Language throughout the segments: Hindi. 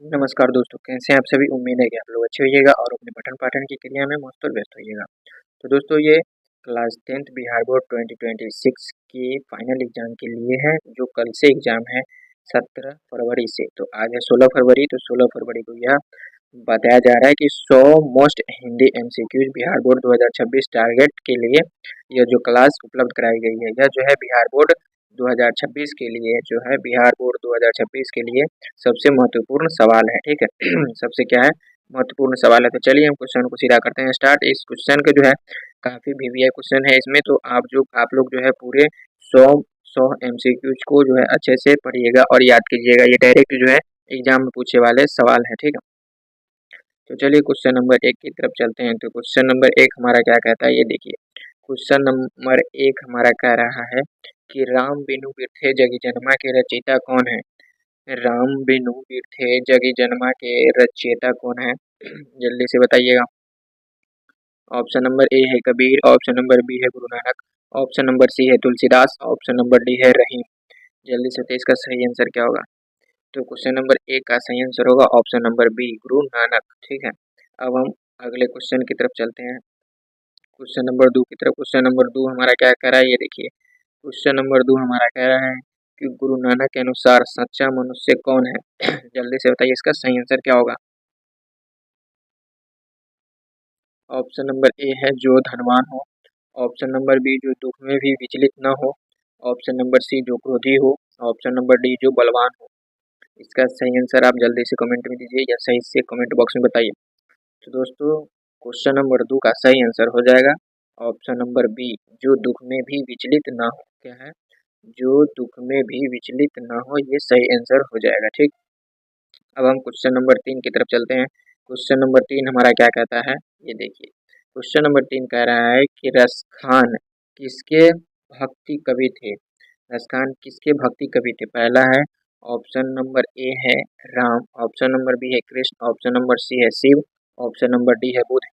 नमस्कार दोस्तों, कैसे हैं आप सभी। उम्मीद है कि आप लोग अच्छे होइएगा और अपने पठन पाठन की क्रिया में मस्त और व्यस्त होइएगा। तो दोस्तों, ये क्लास 10th बिहार बोर्ड 2026 की फाइनल एग्जाम के लिए है, जो कल से एग्जाम है 17 फरवरी से। तो आज है 16 फरवरी। तो 16 फरवरी को यह बताया जा रहा है कि 100 most Hindi MCQs Bihar board 2026 target के लिए यह जो क्लास उपलब्ध कराई गई है, यह जो है बिहार बोर्ड 2026 के लिए जो है बिहार बोर्ड 2026 के लिए सबसे महत्वपूर्ण सवाल है। ठीक है सबसे क्या है, महत्वपूर्ण सवाल है। तो चलिए हम क्वेश्चन को सीधा करते हैं स्टार्ट। इस क्वेश्चन का जो है काफी वीवीआई क्वेश्चन है इसमें, तो आप लोग जो है पूरे 100 एमसीक्यूज को जो है अच्छे से पढ़िएगा और याद कीजिएगा। ये डायरेक्ट जो है एग्जाम में पूछे वाले सवाल है। ठीक है, तो चलिए क्वेश्चन नंबर 1 की तरफ चलते हैं। तो क्वेश्चन नंबर 1 हमारा क्या कहता है, ये देखिए। क्वेश्चन नंबर 1 हमारा कह रहा है कि राम बिनु बिरथे जगी जन्मा के रचयिता कौन है। राम बिनु बिरथे जगी जन्मा के रचयिता कौन है, जल्दी से बताइएगा। ऑप्शन नंबर ए है कबीर, ऑप्शन नंबर बी है Guru Nanak, option number C है तुलसीदास, ऑप्शन नंबर डी है रहीम। जल्दी से बताइए इसका सही आंसर क्या होगा। तो क्वेश्चन नंबर 1 का सही आंसर होगा option number B, Guru Nanak. ठीक है, अब हम अगले क्वेश्चन की तरफ चलते हैं, क्वेश्चन नंबर 2 की तरफ। क्वेश्चन नंबर 2 हमारा क्या कह रहा है, ये देखिए। क्वेश्चन नंबर 2 हमारा कह रहा है कि गुरु नानक के अनुसार सच्चा मनुष्य कौन है। जल्दी से बताइए इसका सही आंसर क्या होगा। ऑप्शन नंबर ए है जो धनवान हो, ऑप्शन नंबर बी जो दुख में भी विचलित न हो, ऑप्शन नंबर सी जो क्रोधी हो, ऑप्शन नंबर डी जो बलवान हो। इसका सही आंसर आप जल्दी से कमेंट में दीजिए या सही से कमेंट बॉक्स में बताइए। तो दोस्तों, क्वेश्चन नंबर 2 का सही आंसर हो जाएगा ऑप्शन नंबर बी, जो दुख में भी विचलित ना हो। क्या है, जो दुख में भी विचलित ना हो, ये सही आंसर हो जाएगा। ठीक, अब हम क्वेश्चन नंबर 3 की तरफ चलते हैं। क्वेश्चन नंबर 3 हमारा क्या कहता है, ये देखिए। क्वेश्चन नंबर 3 कह रहा है कि रसखान किसके भक्ति कवि थे। रसखान किसके भक्ति कवि थे। पहला है ऑप्शन नंबर ए है राम, ऑप्शन नंबर बी है कृष्ण, ऑप्शन नंबर सी है शिव, ऑप्शन नंबर डी है बुध।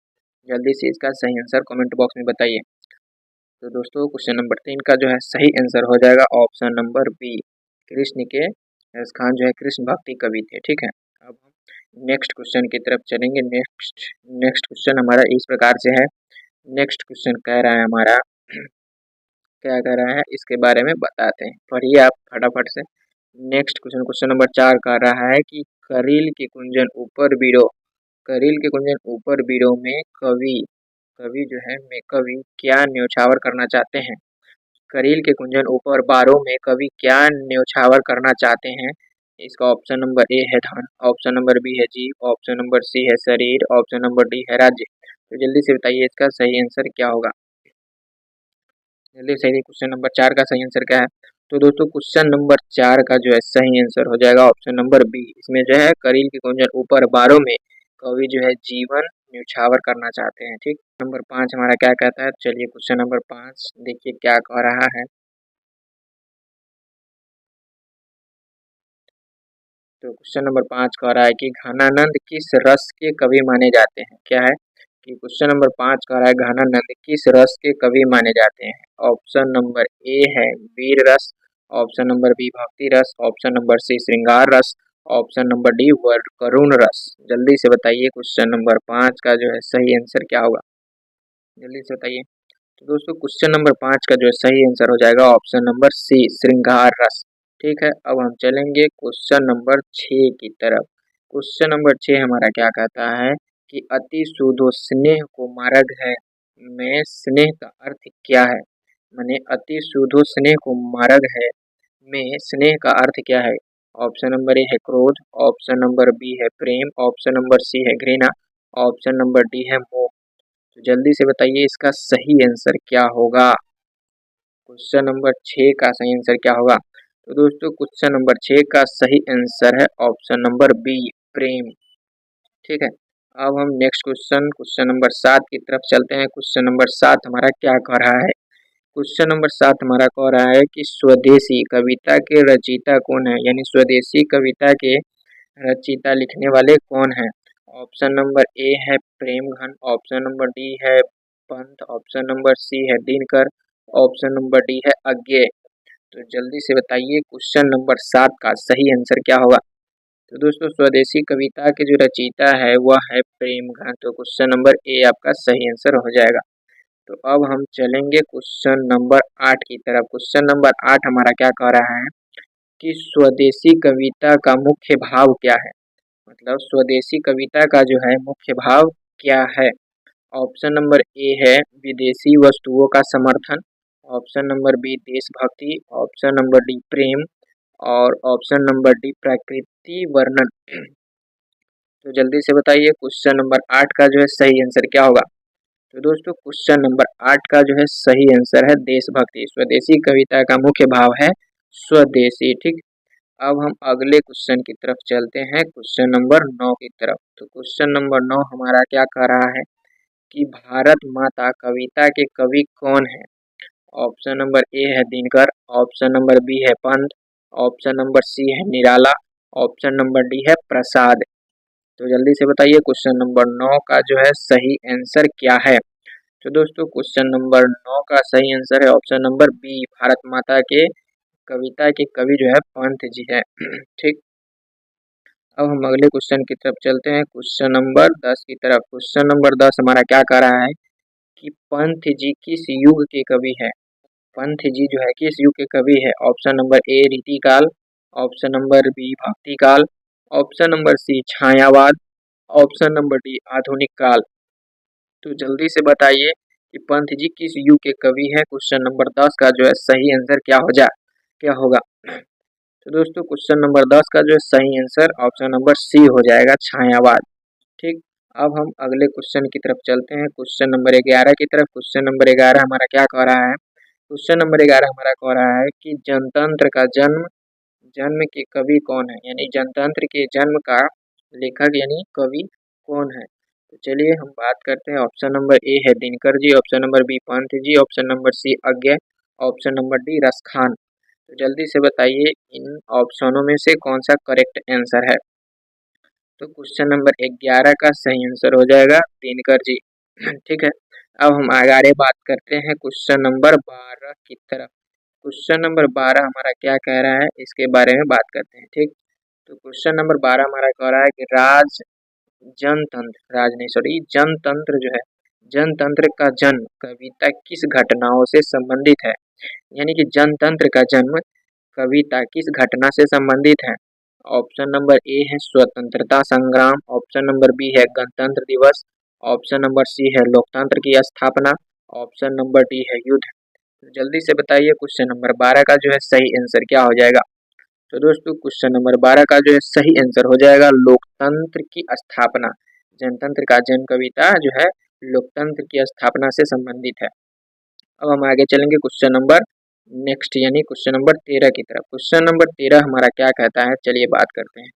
जल्दी से इसका सही आंसर कमेंट बॉक्स में बताइए। तो दोस्तों, क्वेश्चन नंबर 3 का जो है सही आंसर हो जाएगा ऑप्शन नंबर बी, कृष्ण के रसखान जो है कृष्ण भक्ति कवि थे। ठीक है, अब हम नेक्स्ट क्वेश्चन की तरफ चलेंगे। नेक्स्ट क्वेश्चन हमारा इस प्रकार से है। नेक्स्ट क्वेश्चन कह रहा है हमारा, क्या कह रहा है इसके बारे में बताते हैं, पढ़िए आप फटाफट से। नेक्स्ट क्वेश्चन, क्वेश्चन नंबर 4 कह रहा है कि करील के कुंजन ऊपर बिरो, करील के कुंजन ऊपर बिरो में कवि, कवि जो है में कवि क्या न्योछावर करना चाहते हैं। करील के कुंजन ऊपर बारों में कवि क्या न्योछावर करना चाहते हैं। इसका ऑप्शन नंबर ए है धन, ऑप्शन नंबर बी है जीव, ऑप्शन नंबर सी है शरीर, ऑप्शन नंबर डी है राज्य। तो जल्दी से बताइए इसका सही आंसर क्या होगा। जल्दी सही, क्वेश्चन नंबर 4 का सही आंसर क्या है। तो दोस्तों, क्वेश्चन नंबर 4 का जो है सही आंसर हो जाएगा ऑप्शन नंबर बी। इसमें जो है करील के कुंजन ऊपर बारों में कवि जो है जीवन न्योछावर करना चाहते हैं। ठीक, नंबर 5 हमारा क्या कहता है, चलिए क्वेश्चन नंबर 5 देखिए क्या कह रहा है। तो क्वेश्चन नंबर 5 कह रहा है कि घनानंद किस रस के कवि माने जाते हैं। क्या है कि क्वेश्चन नंबर 5 कह रहा है घनानंद किस रस के कवि माने जाते हैं। ऑप्शन नंबर ए है वीर रस, ऑप्शन नंबर बी भक्ति रस, ऑप्शन नंबर सी श्रृंगार रस, ऑप्शन नंबर डी करुण रस। जल्दी से बताइए क्वेश्चन नंबर 5 का जो है सही आंसर क्या होगा, जल्दी से बताइए। तो दोस्तों, क्वेश्चन नंबर 5 का जो है सही आंसर हो जाएगा ऑप्शन नंबर सी, श्रृंगार रस। ठीक है, अब हम चलेंगे क्वेश्चन नंबर 6 की तरफ। क्वेश्चन नंबर 6 हमारा क्या कहता है कि अति सूदो स्नेह को मारग है में स्नेह का अर्थ क्या है। माने अति सूदो स्नेह को मारग है में स्नेह का अर्थ क्या है। ऑप्शन नंबर ए है क्रोध, ऑप्शन नंबर बी है प्रेम, ऑप्शन नंबर सी है घृणा, ऑप्शन नंबर डी है मोह। तो जल्दी से बताइए इसका सही आंसर क्या होगा। क्वेश्चन नंबर 6 का सही आंसर क्या होगा। तो दोस्तों, क्वेश्चन नंबर 6 का सही आंसर है ऑप्शन नंबर बी, प्रेम। ठीक है, अब हम नेक्स्ट क्वेश्चन, क्वेश्चन नंबर 7 की तरफ चलते हैं। क्वेश्चन नंबर 7 हमारा क्या कह रहा है। क्वेश्चन नंबर 7 हमारा कह रहा है कि स्वदेशी कविता के रचयिता कौन है। यानी स्वदेशी कविता के रचयिता लिखने वाले कौन हैं। ऑप्शन नंबर ए है प्रेमघन, ऑप्शन नंबर डी है पंत, ऑप्शन नंबर सी है दिनकर, ऑप्शन नंबर डी है अज्ञे। तो जल्दी से बताइए क्वेश्चन नंबर 7 का सही आंसर क्या होगा। तो दोस्तों स्वदेशी कविता के जो रचयिता है वह है प्रेमघन। तो क्वेश्चन नंबर ए आपका सही आंसर हो जाएगा। तो अब हम चलेंगे क्वेश्चन नंबर 8 की तरफ। क्वेश्चन नंबर 8 हमारा क्या कह रहा है कि स्वदेशी कविता का मुख्य भाव क्या है। मतलब स्वदेशी कविता का जो है मुख्य भाव क्या है। ऑप्शन नंबर ए है विदेशी वस्तुओं का समर्थन, ऑप्शन नंबर बी देशभक्ति, ऑप्शन नंबर डी प्रेम और ऑप्शन नंबर डी प्रकृति वर्णन। तो जल्दी से बताइए क्वेश्चन नंबर 8 का जो है सही आंसर क्या होगा। तो दोस्तों क्वेश्चन नंबर 8 का जो है सही आंसर है देशभक्ति। स्वदेशी कविता का मुख्य भाव है स्वदेशी। ठीक, अब हम अगले क्वेश्चन की तरफ चलते हैं, क्वेश्चन नंबर 9 की तरफ। तो क्वेश्चन नंबर 9 हमारा क्या कह रहा है कि भारत माता कविता के कवि कौन है। ऑप्शन नंबर ए है दिनकर, ऑप्शन नंबर बी है पंत, ऑप्शन नंबर सी है निराला, ऑप्शन नंबर डी है प्रसाद। तो जल्दी से बताइए क्वेश्चन नंबर 9 का जो है सही आंसर क्या है। तो दोस्तों क्वेश्चन नंबर 9 का सही आंसर है ऑप्शन नंबर बी, भारत माता के कविता के कवि जो है पंत जी है। ठीक, अब हम अगले क्वेश्चन की तरफ चलते हैं, क्वेश्चन नंबर 10 की तरफ। क्वेश्चन नंबर 10 हमारा क्या कह रहा है कि पंत जी किस युग के कवि है। पंत जी जो है किस युग के कवि है। ऑप्शन नंबर ए रीतिकाल, ऑप्शन नंबर बी भक्ति काल, ऑप्शन नंबर सी छायावाद, ऑप्शन नंबर डी आधुनिक काल। तो जल्दी से बताइए कि पंत जी किस युग के कवि है। क्वेश्चन नंबर 10 का जो है सही आंसर क्या होगा। तो दोस्तों क्वेश्चन नंबर 10 का जो है सही आंसर ऑप्शन नंबर सी हो जाएगा, छायावाद। ठीक, अब हम अगले क्वेश्चन की तरफ चलते हैं, क्वेश्चन नंबर 11 की तरफ। क्वेश्चन नंबर 11 हमारा क्या कह रहा है। क्वेश्चन नंबर 11 हमारा कह रहा है कि जनतंत्र का जन्म जन्म के कवि कौन है, यानी जनतंत्र के जन्म का लेखक यानी कवि कौन है। तो चलिए हम बात करते हैं। ऑप्शन नंबर ए है Dinkar ji, option number B Pant ji, option number C Agyeya, option number D Raskhan. तो जल्दी से बताइए इन ऑप्शनों में से कौन सा करेक्ट आंसर है। तो क्वेश्चन नंबर 11 का सही आंसर हो जाएगा दिनकर जी। ठीक है, अब हम आगे बात करते हैं क्वेश्चन नंबर 12 की तरफ। क्वेश्चन नंबर 12 हमारा क्या कह रहा है इसके बारे में बात करते हैं। ठीक, तो क्वेश्चन नंबर 12 हमारा कह रहा है कि जनतंत्र जो है जनतंत्र का जन्म कविता किस घटनाओं से संबंधित है। यानी कि जनतंत्र का जन्म कविता किस घटना से संबंधित है। ऑप्शन नंबर ए है स्वतंत्रता संग्राम, ऑप्शन नंबर बी है गणतंत्र दिवस, ऑप्शन नंबर सी है लोकतंत्र की स्थापना, ऑप्शन नंबर डी है युद्ध। तो जल्दी से बताइए क्वेश्चन नंबर 12 का जो है सही आंसर क्या हो जाएगा। तो दोस्तों क्वेश्चन नंबर 12 का जो है सही आंसर हो जाएगा लोकतंत्र की स्थापना। जनतंत्र का जन्म कविता जो है लोकतंत्र की स्थापना से संबंधित है। अब हम आगे चलेंगे क्वेश्चन नंबर नेक्स्ट यानी क्वेश्चन नंबर 13 की तरफ। क्वेश्चन नंबर 13 हमारा क्या कहता है, चलिए बात करते हैं।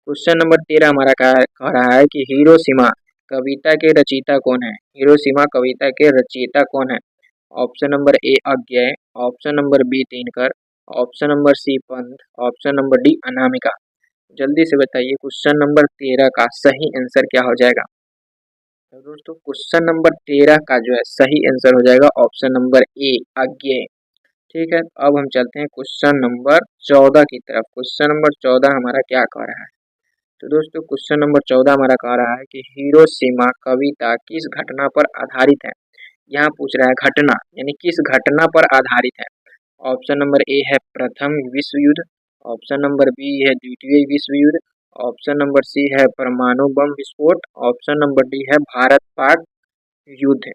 क्वेश्चन नंबर 13 हमारा कह रहा है कि हिरोशिमा कविता के रचयिता कौन है। हिरोशिमा कविता के रचयिता कौन है। Option number A Agyeya, option number B Dinkar, option number C Pant, option number D Anamika. जल्दी से बताइए क्वेश्चन नंबर 13 का सही आंसर क्या हो जाएगा। तो दोस्तों क्वेश्चन नंबर 13 का जो है सही आंसर हो जाएगा ऑप्शन नंबर ए अज्ञे। ठीक है, अब हम चलते हैं क्वेश्चन नंबर 14 की तरफ। क्वेश्चन नंबर 14 हमारा क्या कह रहा है। तो दोस्तों क्वेश्चन नंबर 14 हमारा कह रहा है कि हिरोशिमा कविता किस घटना पर आधारित है। यहाँ पूछ रहा है घटना यानी किस घटना पर आधारित है। ऑप्शन नंबर ए है प्रथम विश्व युद्ध, ऑप्शन नंबर बी है द्वितीय विश्व युद्ध, ऑप्शन नंबर सी है परमाणु बम विस्फोट, ऑप्शन नंबर डी है भारत पाक युद्ध।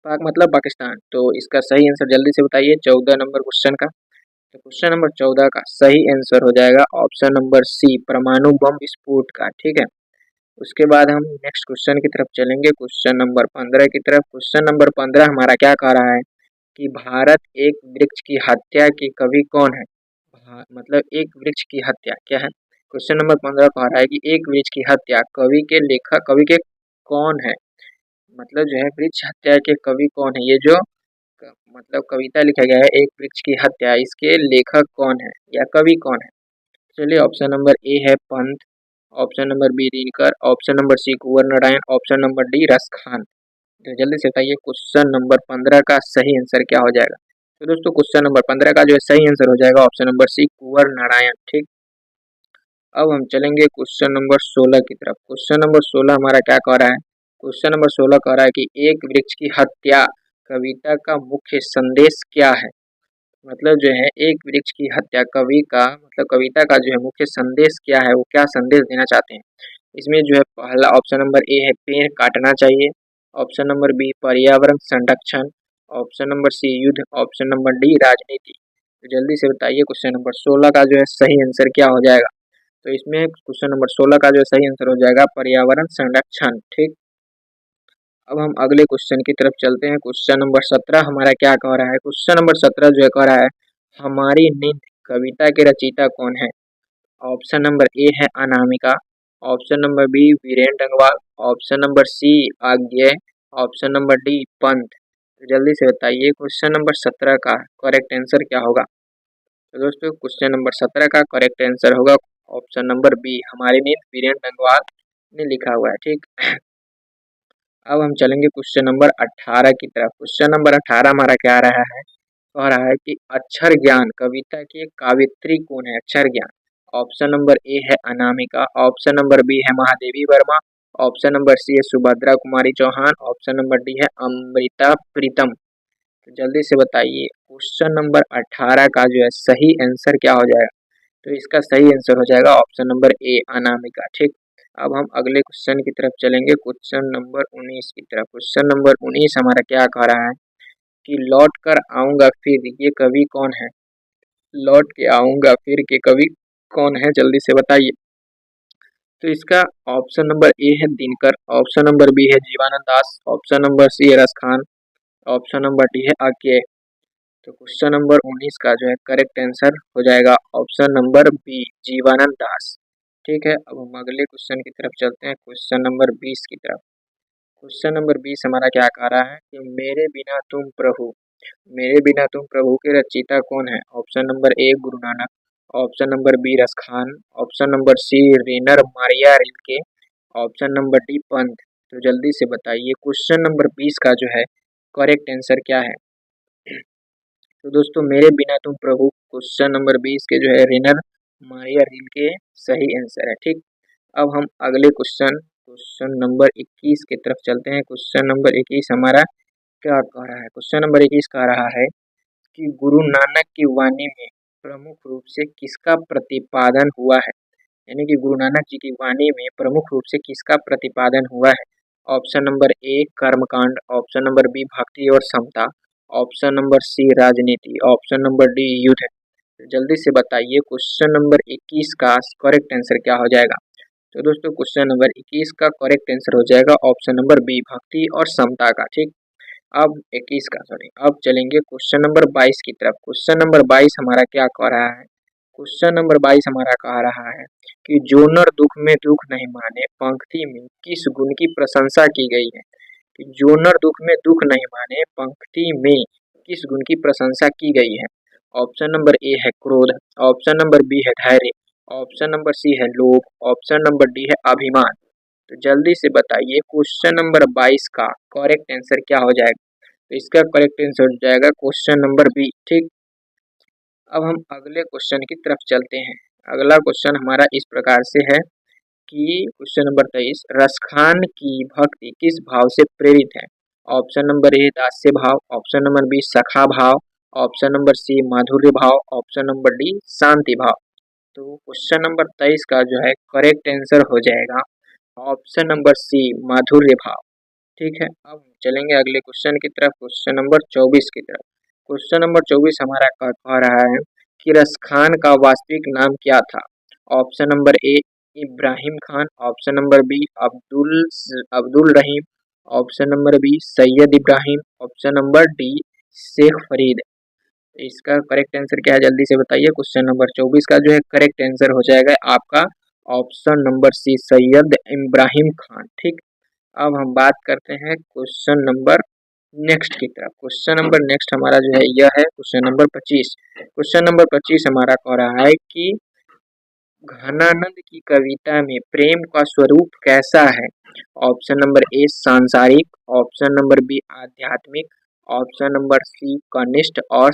पाक मतलब पाकिस्तान। तो इसका सही आंसर जल्दी से बताइए 14 नंबर क्वेश्चन का। तो क्वेश्चन नंबर 14 का सही आंसर हो जाएगा ऑप्शन नंबर सी परमाणु बम विस्फोट का। ठीक है, उसके बाद हम नेक्स्ट क्वेश्चन की तरफ चलेंगे, क्वेश्चन नंबर 15 की तरफ। क्वेश्चन नंबर 15 हमारा क्या कह रहा है कि भारत एक वृक्ष की हत्या के कवि कौन है। मतलब एक वृक्ष की हत्या क्या है। क्वेश्चन नंबर 15 कह रहा है कि एक वृक्ष की हत्या कवि के कौन है। मतलब जो है वृक्ष हत्या के कवि कौन है। ये जो मतलब कविता लिखा गया है एक वृक्ष की हत्या, इसके लेखक कौन है या कवि कौन है। चलिए ऑप्शन नंबर ए है Pant, option number B Dinkar, option number C Kunwar Narayan, option number D Raskhan. तो जल्दी से बताइए क्वेश्चन नंबर 15 का सही आंसर क्या हो जाएगा। तो दोस्तों क्वेश्चन नंबर 15 का जो है सही आंसर हो जाएगा option number C Kunwar Narayan. ठीक, अब हम चलेंगे क्वेश्चन नंबर 16 की तरफ। क्वेश्चन नंबर 16 हमारा क्या कह रहा है? क्वेश्चन नंबर 16 कह रहा है कि एक वृक्ष की हत्या कविता का मुख्य संदेश क्या है? मतलब जो है एक वृक्ष की हत्या कवि का मतलब कविता का जो है मुख्य संदेश क्या है, वो क्या संदेश देना चाहते हैं? इसमें जो है पहला ऑप्शन नंबर ए है पेड़ काटना चाहिए, ऑप्शन नंबर बी पर्यावरण संरक्षण, ऑप्शन नंबर सी युद्ध, ऑप्शन नंबर डी राजनीति। तो जल्दी से बताइए क्वेश्चन नंबर 16 का जो है सही आंसर क्या हो जाएगा? तो इसमें क्वेश्चन नंबर 16 का जो सही आंसर हो जाएगा पर्यावरण संरक्षण। ठीक, अब हम अगले क्वेश्चन की तरफ चलते हैं। क्वेश्चन नंबर 17 हमारा क्या कह रहा है? क्वेश्चन नंबर 17 जो है कह रहा है हमारी नींद कविता के रचयिता कौन है? ऑप्शन नंबर ए है Anamika, option number B Virendra Dangwal, option number C Agyeya, option number D Pant. तो जल्दी से बताइए क्वेश्चन नंबर 17 का करेक्ट आंसर क्या होगा? तो दोस्तों क्वेश्चन नंबर 17 का करेक्ट आंसर होगा ऑप्शन नंबर बी हमारी नींद वीरेंद्र डंगवाल ने लिखा हुआ है। ठीक, अब हम चलेंगे क्वेश्चन नंबर 18 की तरफ। क्वेश्चन नंबर 18 हमारा क्या रहा है? कह रहा है कि अक्षर ज्ञान कविता की काव्यत्री कौन है? अक्षर ज्ञान। ऑप्शन नंबर ए है अनामिका, ऑप्शन नंबर बी है Mahadevi Verma, option number C है Subhadra Kumari Chauhan, option number D है अमृता प्रीतम। तो जल्दी से बताइए क्वेश्चन नंबर 18 का जो है सही आंसर क्या हो जाएगा? तो इसका सही आंसर हो जाएगा ऑप्शन नंबर ए अनामिका। ठीक, अब हम अगले क्वेश्चन की तरफ चलेंगे, क्वेश्चन नंबर 19 की तरफ। क्वेश्चन नंबर 19 हमारा क्या कह रहा है कि लौट कर आऊंगा फिर ये कवि कौन है? लौट के आऊंगा फिर के कवि कौन है? जल्दी से बताइए। तो इसका ऑप्शन नंबर ए है दिनकर, ऑप्शन नंबर बी है जीवानंद दास, ऑप्शन नंबर सी है रस खान, ऑप्शन नंबर डी है आके। तो क्वेश्चन नंबर 19 का जो है करेक्ट आंसर हो जाएगा ऑप्शन नंबर बी जीवानंद दास। ठीक है, अब हम अगले क्वेश्चन की तरफ चलते हैं, क्वेश्चन नंबर 20 की तरफ। क्वेश्चन नंबर 20 हमारा क्या कह रहा है कि मेरे बिना तुम प्रभु, मेरे बिना तुम प्रभु के रचयिता कौन है? ऑप्शन नंबर ए Guru Nanak, option number B Raskhan, option number C Rainer Maria Rilke, option number D Pant. तो जल्दी से बताइए क्वेश्चन नंबर 20 का जो है करेक्ट आंसर क्या है? तो दोस्तों मेरे बिना तुम प्रभु क्वेश्चन नंबर 20 के जो है रेनर मारिया रिल्के सही आंसर है। ठीक, अब हम अगले क्वेश्चन क्वेश्चन नंबर 21 की तरफ चलते हैं। क्वेश्चन नंबर 21 हमारा क्या कह रहा है? क्वेश्चन नंबर 21 कह रहा है कि गुरु नानक की वाणी में प्रमुख रूप से किसका प्रतिपादन हुआ है? यानी कि गुरु नानक जी की वाणी में प्रमुख रूप से किसका प्रतिपादन हुआ है? ऑप्शन नंबर ए कर्मकांड, ऑप्शन नंबर बी भक्ति और समता, ऑप्शन नंबर सी राजनीति, ऑप्शन नंबर डी युद्ध। तो जल्दी से बताइए क्वेश्चन नंबर 21 का करेक्ट आंसर क्या हो जाएगा? तो दोस्तों क्वेश्चन नंबर 21 का करेक्ट आंसर हो जाएगा ऑप्शन नंबर बी भक्ति और समता का। ठीक, अब 21 का सॉरी, अब चलेंगे क्वेश्चन नंबर 22 की तरफ। क्वेश्चन नंबर 22 हमारा क्या कह रहा है? क्वेश्चन नंबर 22 हमारा कह रहा है कि जो नर दुख में दुख नहीं माने पंक्ति में किस गुण की प्रशंसा की गई है? कि जो नर दुख में दुख नहीं माने पंक्ति में किस गुण की प्रशंसा की गई है? ऑप्शन नंबर ए है क्रोध, ऑप्शन नंबर बी है धैर्य, ऑप्शन नंबर सी है लोभ, ऑप्शन नंबर डी है अभिमान। तो जल्दी से बताइए क्वेश्चन नंबर 22 का करेक्ट आंसर क्या हो जाएगा? तो इसका करेक्ट आंसर हो जाएगा क्वेश्चन नंबर बी। ठीक, अब हम अगले क्वेश्चन की तरफ चलते हैं। अगला क्वेश्चन हमारा इस प्रकार से है कि क्वेश्चन नंबर 23 रसखान की भक्ति किस भाव से प्रेरित है? ऑप्शन नंबर ए दास्य भाव, ऑप्शन नंबर बी सखा भाव, ऑप्शन नंबर सी माधुर्य भाव, ऑप्शन नंबर डी शांति भाव। तो क्वेश्चन नंबर 23 का जो है करेक्ट आंसर हो जाएगा ऑप्शन नंबर सी माधुर्य भाव। ठीक है, अब चलेंगे अगले क्वेश्चन की तरफ, क्वेश्चन नंबर 24 की तरफ। क्वेश्चन नंबर 24 हमारा कह रहा है कि रसखान का वास्तविक नाम क्या था? Option number A Ibrahim Khan, option number B Abdul Abdul Rahim, option number B Sayyid Ibrahim, option number D Sheikh Farid. इसका करेक्ट आंसर क्या है? जल्दी से बताइए। क्वेश्चन नंबर 24 का जो है करेक्ट आंसर हो जाएगा आपका option number C Sayyid Ibrahim Khan. ठीक, अब हम बात करते हैं क्वेश्चन नंबर नेक्स्ट की तरफ। क्वेश्चन नंबर नेक्स्ट हमारा जो है यह है क्वेश्चन नंबर 25। क्वेश्चन नंबर 25 हमारा कह रहा है कि घनानंद की कविता में प्रेम का स्वरूप कैसा है? ऑप्शन नंबर ए सांसारिक, ऑप्शन नंबर बी आध्यात्मिक, ऑप्शन नंबर सी कनिष्ठ और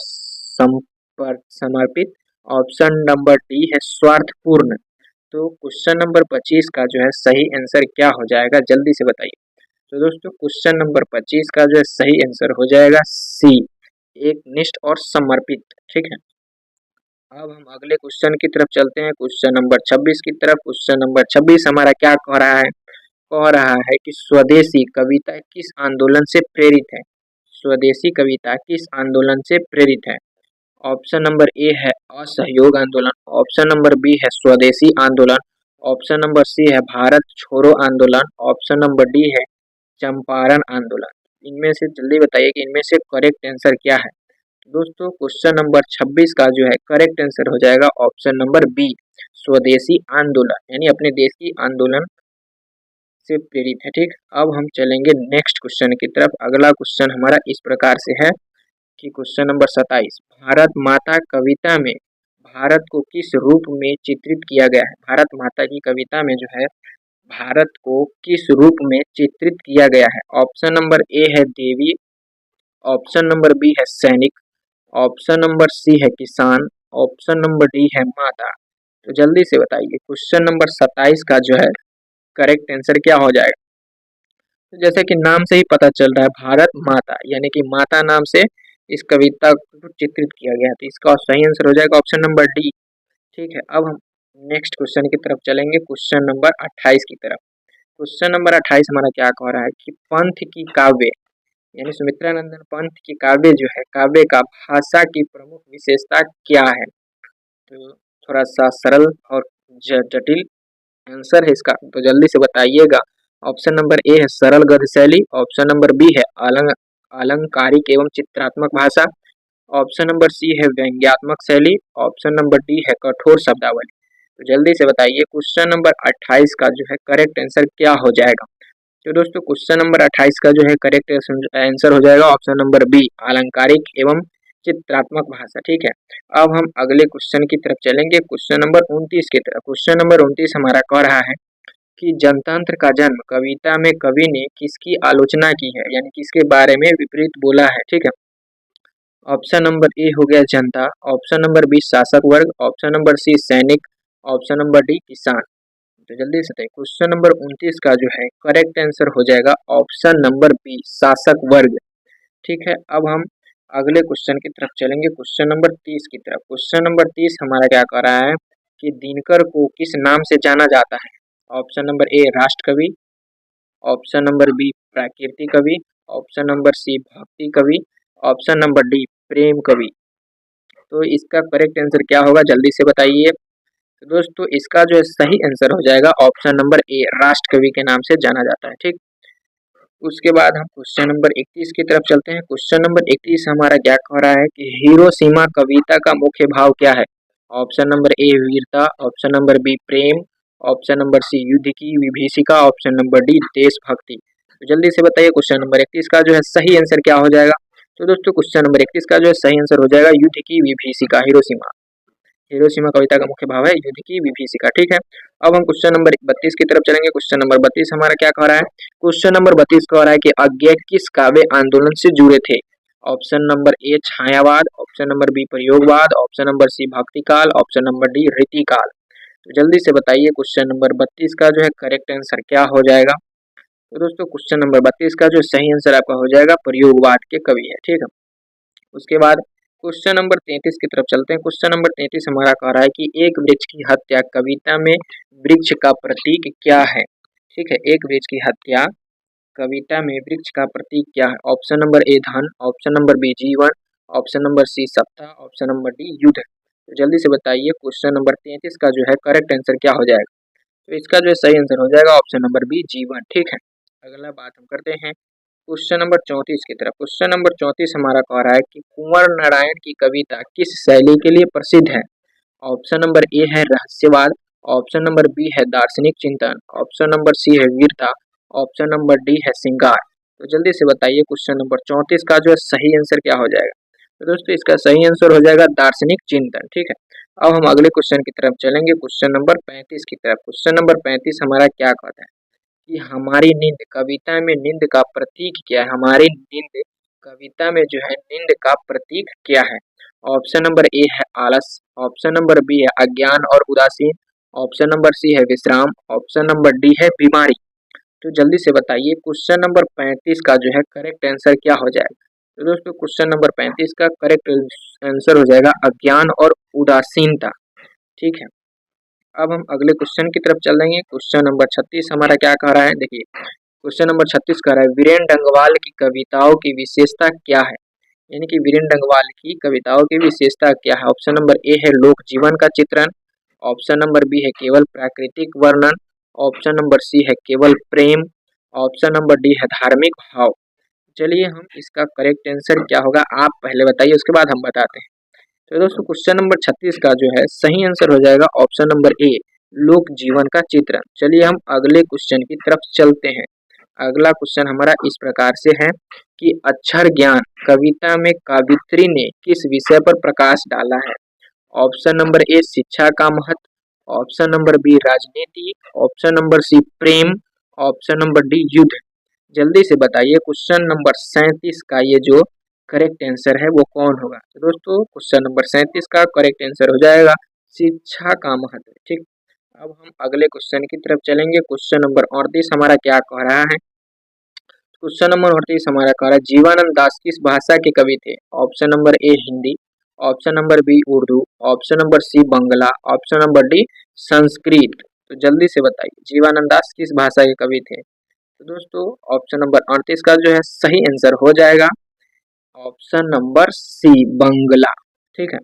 समर्पित, ऑप्शन नंबर डी है स्वार्थपूर्ण। तो क्वेश्चन नंबर 25 का जो है सही आंसर क्या हो जाएगा, जल्दी से बताइए। तो दोस्तों क्वेश्चन नंबर 25 का जो है सही आंसर हो जाएगा सी, एक निष्ठ और समर्पित। ठीक है, अब हम अगले क्वेश्चन की तरफ चलते हैं, क्वेश्चन नंबर 26 की तरफ। क्वेश्चन नंबर 26 हमारा क्या कह रहा है, कह रहा है कि स्वदेशी कविता किस आंदोलन से प्रेरित है। स्वदेशी कविता किस आंदोलन से प्रेरित है। ऑप्शन नंबर ए है असहयोग आंदोलन, ऑप्शन नंबर बी है स्वदेशी आंदोलन, ऑप्शन नंबर सी है भारत छोड़ो आंदोलन, ऑप्शन नंबर डी है चंपारण आंदोलन। इनमें से जल्दी बताइए कि इनमें से करेक्ट आंसर क्या है। दोस्तों क्वेश्चन नंबर 26 का जो है करेक्ट आंसर हो जाएगा ऑप्शन नंबर बी, स्वदेशी आंदोलन, यानी अपने देश की आंदोलन से प्रेरित है। ठीक, अब हम चलेंगे नेक्स्ट क्वेश्चन की तरफ। अगला क्वेश्चन हमारा इस प्रकार से है कि क्वेश्चन नंबर 27, भारत माता कविता में भारत को किस रूप में चित्रित किया गया है। भारत माता की कविता में जो है भारत को किस रूप में चित्रित किया गया है। ऑप्शन नंबर ए है देवी, ऑप्शन नंबर बी है सैनिक, ऑप्शन नंबर सी है किसान, ऑप्शन नंबर डी है माता। तो जल्दी से बताइए क्वेश्चन नंबर 27 का जो है करेक्ट आंसर क्या हो जाएगा। तो जैसे कि नाम से ही पता चल रहा है भारत माता, यानी कि माता नाम से इस कविता को चित्रित किया गया है, तो इसका सही आंसर हो जाएगा ऑप्शन नंबर डी। ठीक है, अब हम नेक्स्ट क्वेश्चन की तरफ चलेंगे, क्वेश्चन नंबर 28 की तरफ। क्वेश्चन नंबर 28 हमारा क्या कह रहा है कि पंथ की काव्य, यानी सुमित्रानंदन पंथ की काव्य जो है, काव्य का भाषा की प्रमुख विशेषता क्या है। तो थोड़ा सा सरल और जटिल आंसर है इसका, तो जल्दी से बताइएगा। ऑप्शन नंबर ए है सरल गद्य शैली, ऑप्शन नंबर बी है अलंकारिक एवं चित्रात्मक भाषा, ऑप्शन नंबर सी है व्यंग्यात्मक शैली, ऑप्शन नंबर डी है कठोर शब्दावली। तो जल्दी से बताइए क्वेश्चन नंबर 28 का जो है करेक्ट आंसर क्या हो जाएगा। तो दोस्तों क्वेश्चन नंबर 28 का जो है करेक्ट आंसर हो जाएगा ऑप्शन नंबर बी, अलंकारिक एवं चित्रात्मक भाषा। ठीक है, अब हम अगले क्वेश्चन की तरफ चलेंगे, क्वेश्चन नंबर 29 की तरफ। क्वेश्चन नंबर 29 हमारा कह रहा है कि जनतंत्र का जन्म कविता में कवि ने किसकी आलोचना की है, यानी किसके बारे में विपरीत बोला है। ठीक है, ऑप्शन नंबर ए हो गया जनता, ऑप्शन नंबर बी शासक वर्ग, ऑप्शन नंबर सी सैनिक, ऑप्शन नंबर डी किसान। तो जल्दी से बताइए क्वेश्चन नंबर 29 का जो है करेक्ट आंसर हो जाएगा ऑप्शन नंबर बी, शासक वर्ग। ठीक है, अब हम अगले क्वेश्चन की तरफ चलेंगे, क्वेश्चन नंबर 30 की तरफ। क्वेश्चन नंबर 30 हमारा क्या कर रहा है कि दिनकर को किस नाम से जाना जाता है। ऑप्शन नंबर ए राष्ट्र कवि, ऑप्शन नंबर बी प्राकृतिक कवि, ऑप्शन नंबर सी भक्ति कवि, ऑप्शन नंबर डी प्रेम कवि। तो इसका करेक्ट आंसर क्या होगा, जल्दी से बताइए। तो दोस्तों इसका जो है सही आंसर हो जाएगा ऑप्शन नंबर ए, राष्ट्र कवि के नाम से जाना जाता है। ठीक, उसके बाद हम क्वेश्चन नंबर 31 की तरफ चलते हैं। क्वेश्चन नंबर 31 हमारा क्या कह रहा है कि हिरोशिमा कविता का मुख्य भाव क्या है। ऑप्शन नंबर ए वीरता, ऑप्शन नंबर बी प्रेम, ऑप्शन नंबर सी युद्ध की विभीषिका, ऑप्शन नंबर डी देशभक्ति। तो जल्दी से बताइए क्वेश्चन नंबर 31 का जो है सही आंसर क्या हो जाएगा। तो दोस्तों क्वेश्चन नंबर 31 का जो है सही आंसर हो जाएगा युद्ध की विभीषिका, हिरोशिमा। हिरोशिमा कविता का मुख्य भाव है युद्ध की विभीषिका। ठीक है, अब हम क्वेश्चन नंबर 32 की तरफ चलेंगे। क्वेश्चन नंबर 32 हमारा क्या कह रहा है, क्वेश्चन नंबर 32 कह रहा है कि अज्ञेय किस काव्य आंदोलन से जुड़े थे। ऑप्शन नंबर ए छायावाद, ऑप्शन नंबर बी प्रयोगवाद, ऑप्शन नंबर सी भक्ति काल, ऑप्शन नंबर डी रीति काल। तो जल्दी से बताइए क्वेश्चन नंबर 32 का जो है करेक्ट आंसर क्या हो जाएगा। तो दोस्तों क्वेश्चन नंबर 32 का जो सही आंसर आपका हो जाएगा प्रयोगवाद के कवि है। ठीक है, उसके बाद क्वेश्चन नंबर 33 की तरफ चलते हैं। क्वेश्चन नंबर 33 हमारा कह रहा है कि एक वृक्ष की हत्या कविता में वृक्ष का प्रतीक क्या है। ठीक है, एक वृक्ष की हत्या कविता में वृक्ष का प्रतीक क्या है। ऑप्शन नंबर ए धन, ऑप्शन नंबर बी जीवन, ऑप्शन नंबर सी सत्ता, ऑप्शन नंबर डी युद्ध। तो जल्दी से बताइए क्वेश्चन नंबर 33 का जो है करेक्ट आंसर क्या हो जाएगा। तो इसका जो है सही आंसर हो जाएगा ऑप्शन नंबर बी जीवन। ठीक है, अगला बात हम करते हैं क्वेश्चन नंबर 34 की तरफ। क्वेश्चन नंबर 34 हमारा कह रहा है कि कुंवर नारायण की कविता किस शैली के लिए प्रसिद्ध है। ऑप्शन नंबर ए है रहस्यवाद, ऑप्शन नंबर बी है दार्शनिक चिंतन, ऑप्शन नंबर सी है वीरता, ऑप्शन नंबर डी है श्रृंगार। तो जल्दी से बताइए क्वेश्चन नंबर 34 का जो है सही आंसर क्या हो जाएगा। तो दोस्तों इसका सही आंसर हो जाएगा दार्शनिक चिंतन। ठीक है, अब हम अगले क्वेश्चन की तरफ चलेंगे, क्वेश्चन नंबर 35 की तरफ। क्वेश्चन नंबर 35 हमारा क्या कहता है कि हमारी नींद कविता में नींद का प्रतीक क्या है। हमारी नींद कविता में जो है नींद का प्रतीक क्या है। ऑप्शन नंबर ए है आलस, ऑप्शन नंबर बी है अज्ञान और उदासीन, ऑप्शन नंबर सी है विश्राम, ऑप्शन नंबर डी है बीमारी। तो जल्दी से बताइए क्वेश्चन नंबर 35 का जो है करेक्ट आंसर क्या हो जाएगा। तो दोस्तों क्वेश्चन नंबर 35 का करेक्ट आंसर हो जाएगा अज्ञान और उदासीनता। ठीक है, अब हम अगले क्वेश्चन की तरफ चलेंगे। क्वेश्चन नंबर 36 हमारा क्या कह रहा है, देखिए क्वेश्चन नंबर 36 कह रहा है वीरेन डंगवाल की कविताओं की विशेषता क्या है। यानी कि वीरेन डंगवाल की कविताओं की विशेषता क्या है। ऑप्शन नंबर ए है लोक जीवन का चित्रण, ऑप्शन नंबर बी है केवल प्राकृतिक वर्णन, ऑप्शन नंबर सी है केवल प्रेम, ऑप्शन नंबर डी है धार्मिक भाव। चलिए हम इसका करेक्ट आंसर क्या होगा आप पहले बताइए, उसके बाद हम बताते हैं। तो दोस्तों क्वेश्चन नंबर 36 का जो है सही आंसर हो जाएगा ऑप्शन नंबर ए लोक जीवन का चित्रण। चलिए हम अगले क्वेश्चन की तरफ चलते हैं। अगला क्वेश्चन हमारा इस प्रकार से है कि अक्षर ज्ञान कविता में कवित्री ने किस विषय पर प्रकाश डाला है। ऑप्शन नंबर ए शिक्षा का महत्व, ऑप्शन नंबर बी राजनीति, ऑप्शन नंबर सी प्रेम, ऑप्शन नंबर डी युद्ध। जल्दी से बताइए क्वेश्चन नंबर 37 का ये जो करेक्ट आंसर है वो कौन होगा। तो दोस्तों क्वेश्चन नंबर 37 का करेक्ट आंसर हो जाएगा शिक्षा का महत्व। ठीक, अब हम अगले क्वेश्चन की तरफ चलेंगे। क्वेश्चन नंबर 38 हमारा क्या कह रहा है। क्वेश्चन नंबर 38 हमारा कह रहा है जीवानंद दास किस भाषा के कवि थे। Option number A Hindi, option number B Urdu, option number C Bangla, option number D Sanskrit. तो जल्दी से बताइए जीवानंद दास किस भाषा के कवि थे। तो दोस्तों ऑप्शन नंबर 38 का जो है सही आंसर हो जाएगा ऑप्शन नंबर सी बंगला। ठीक है,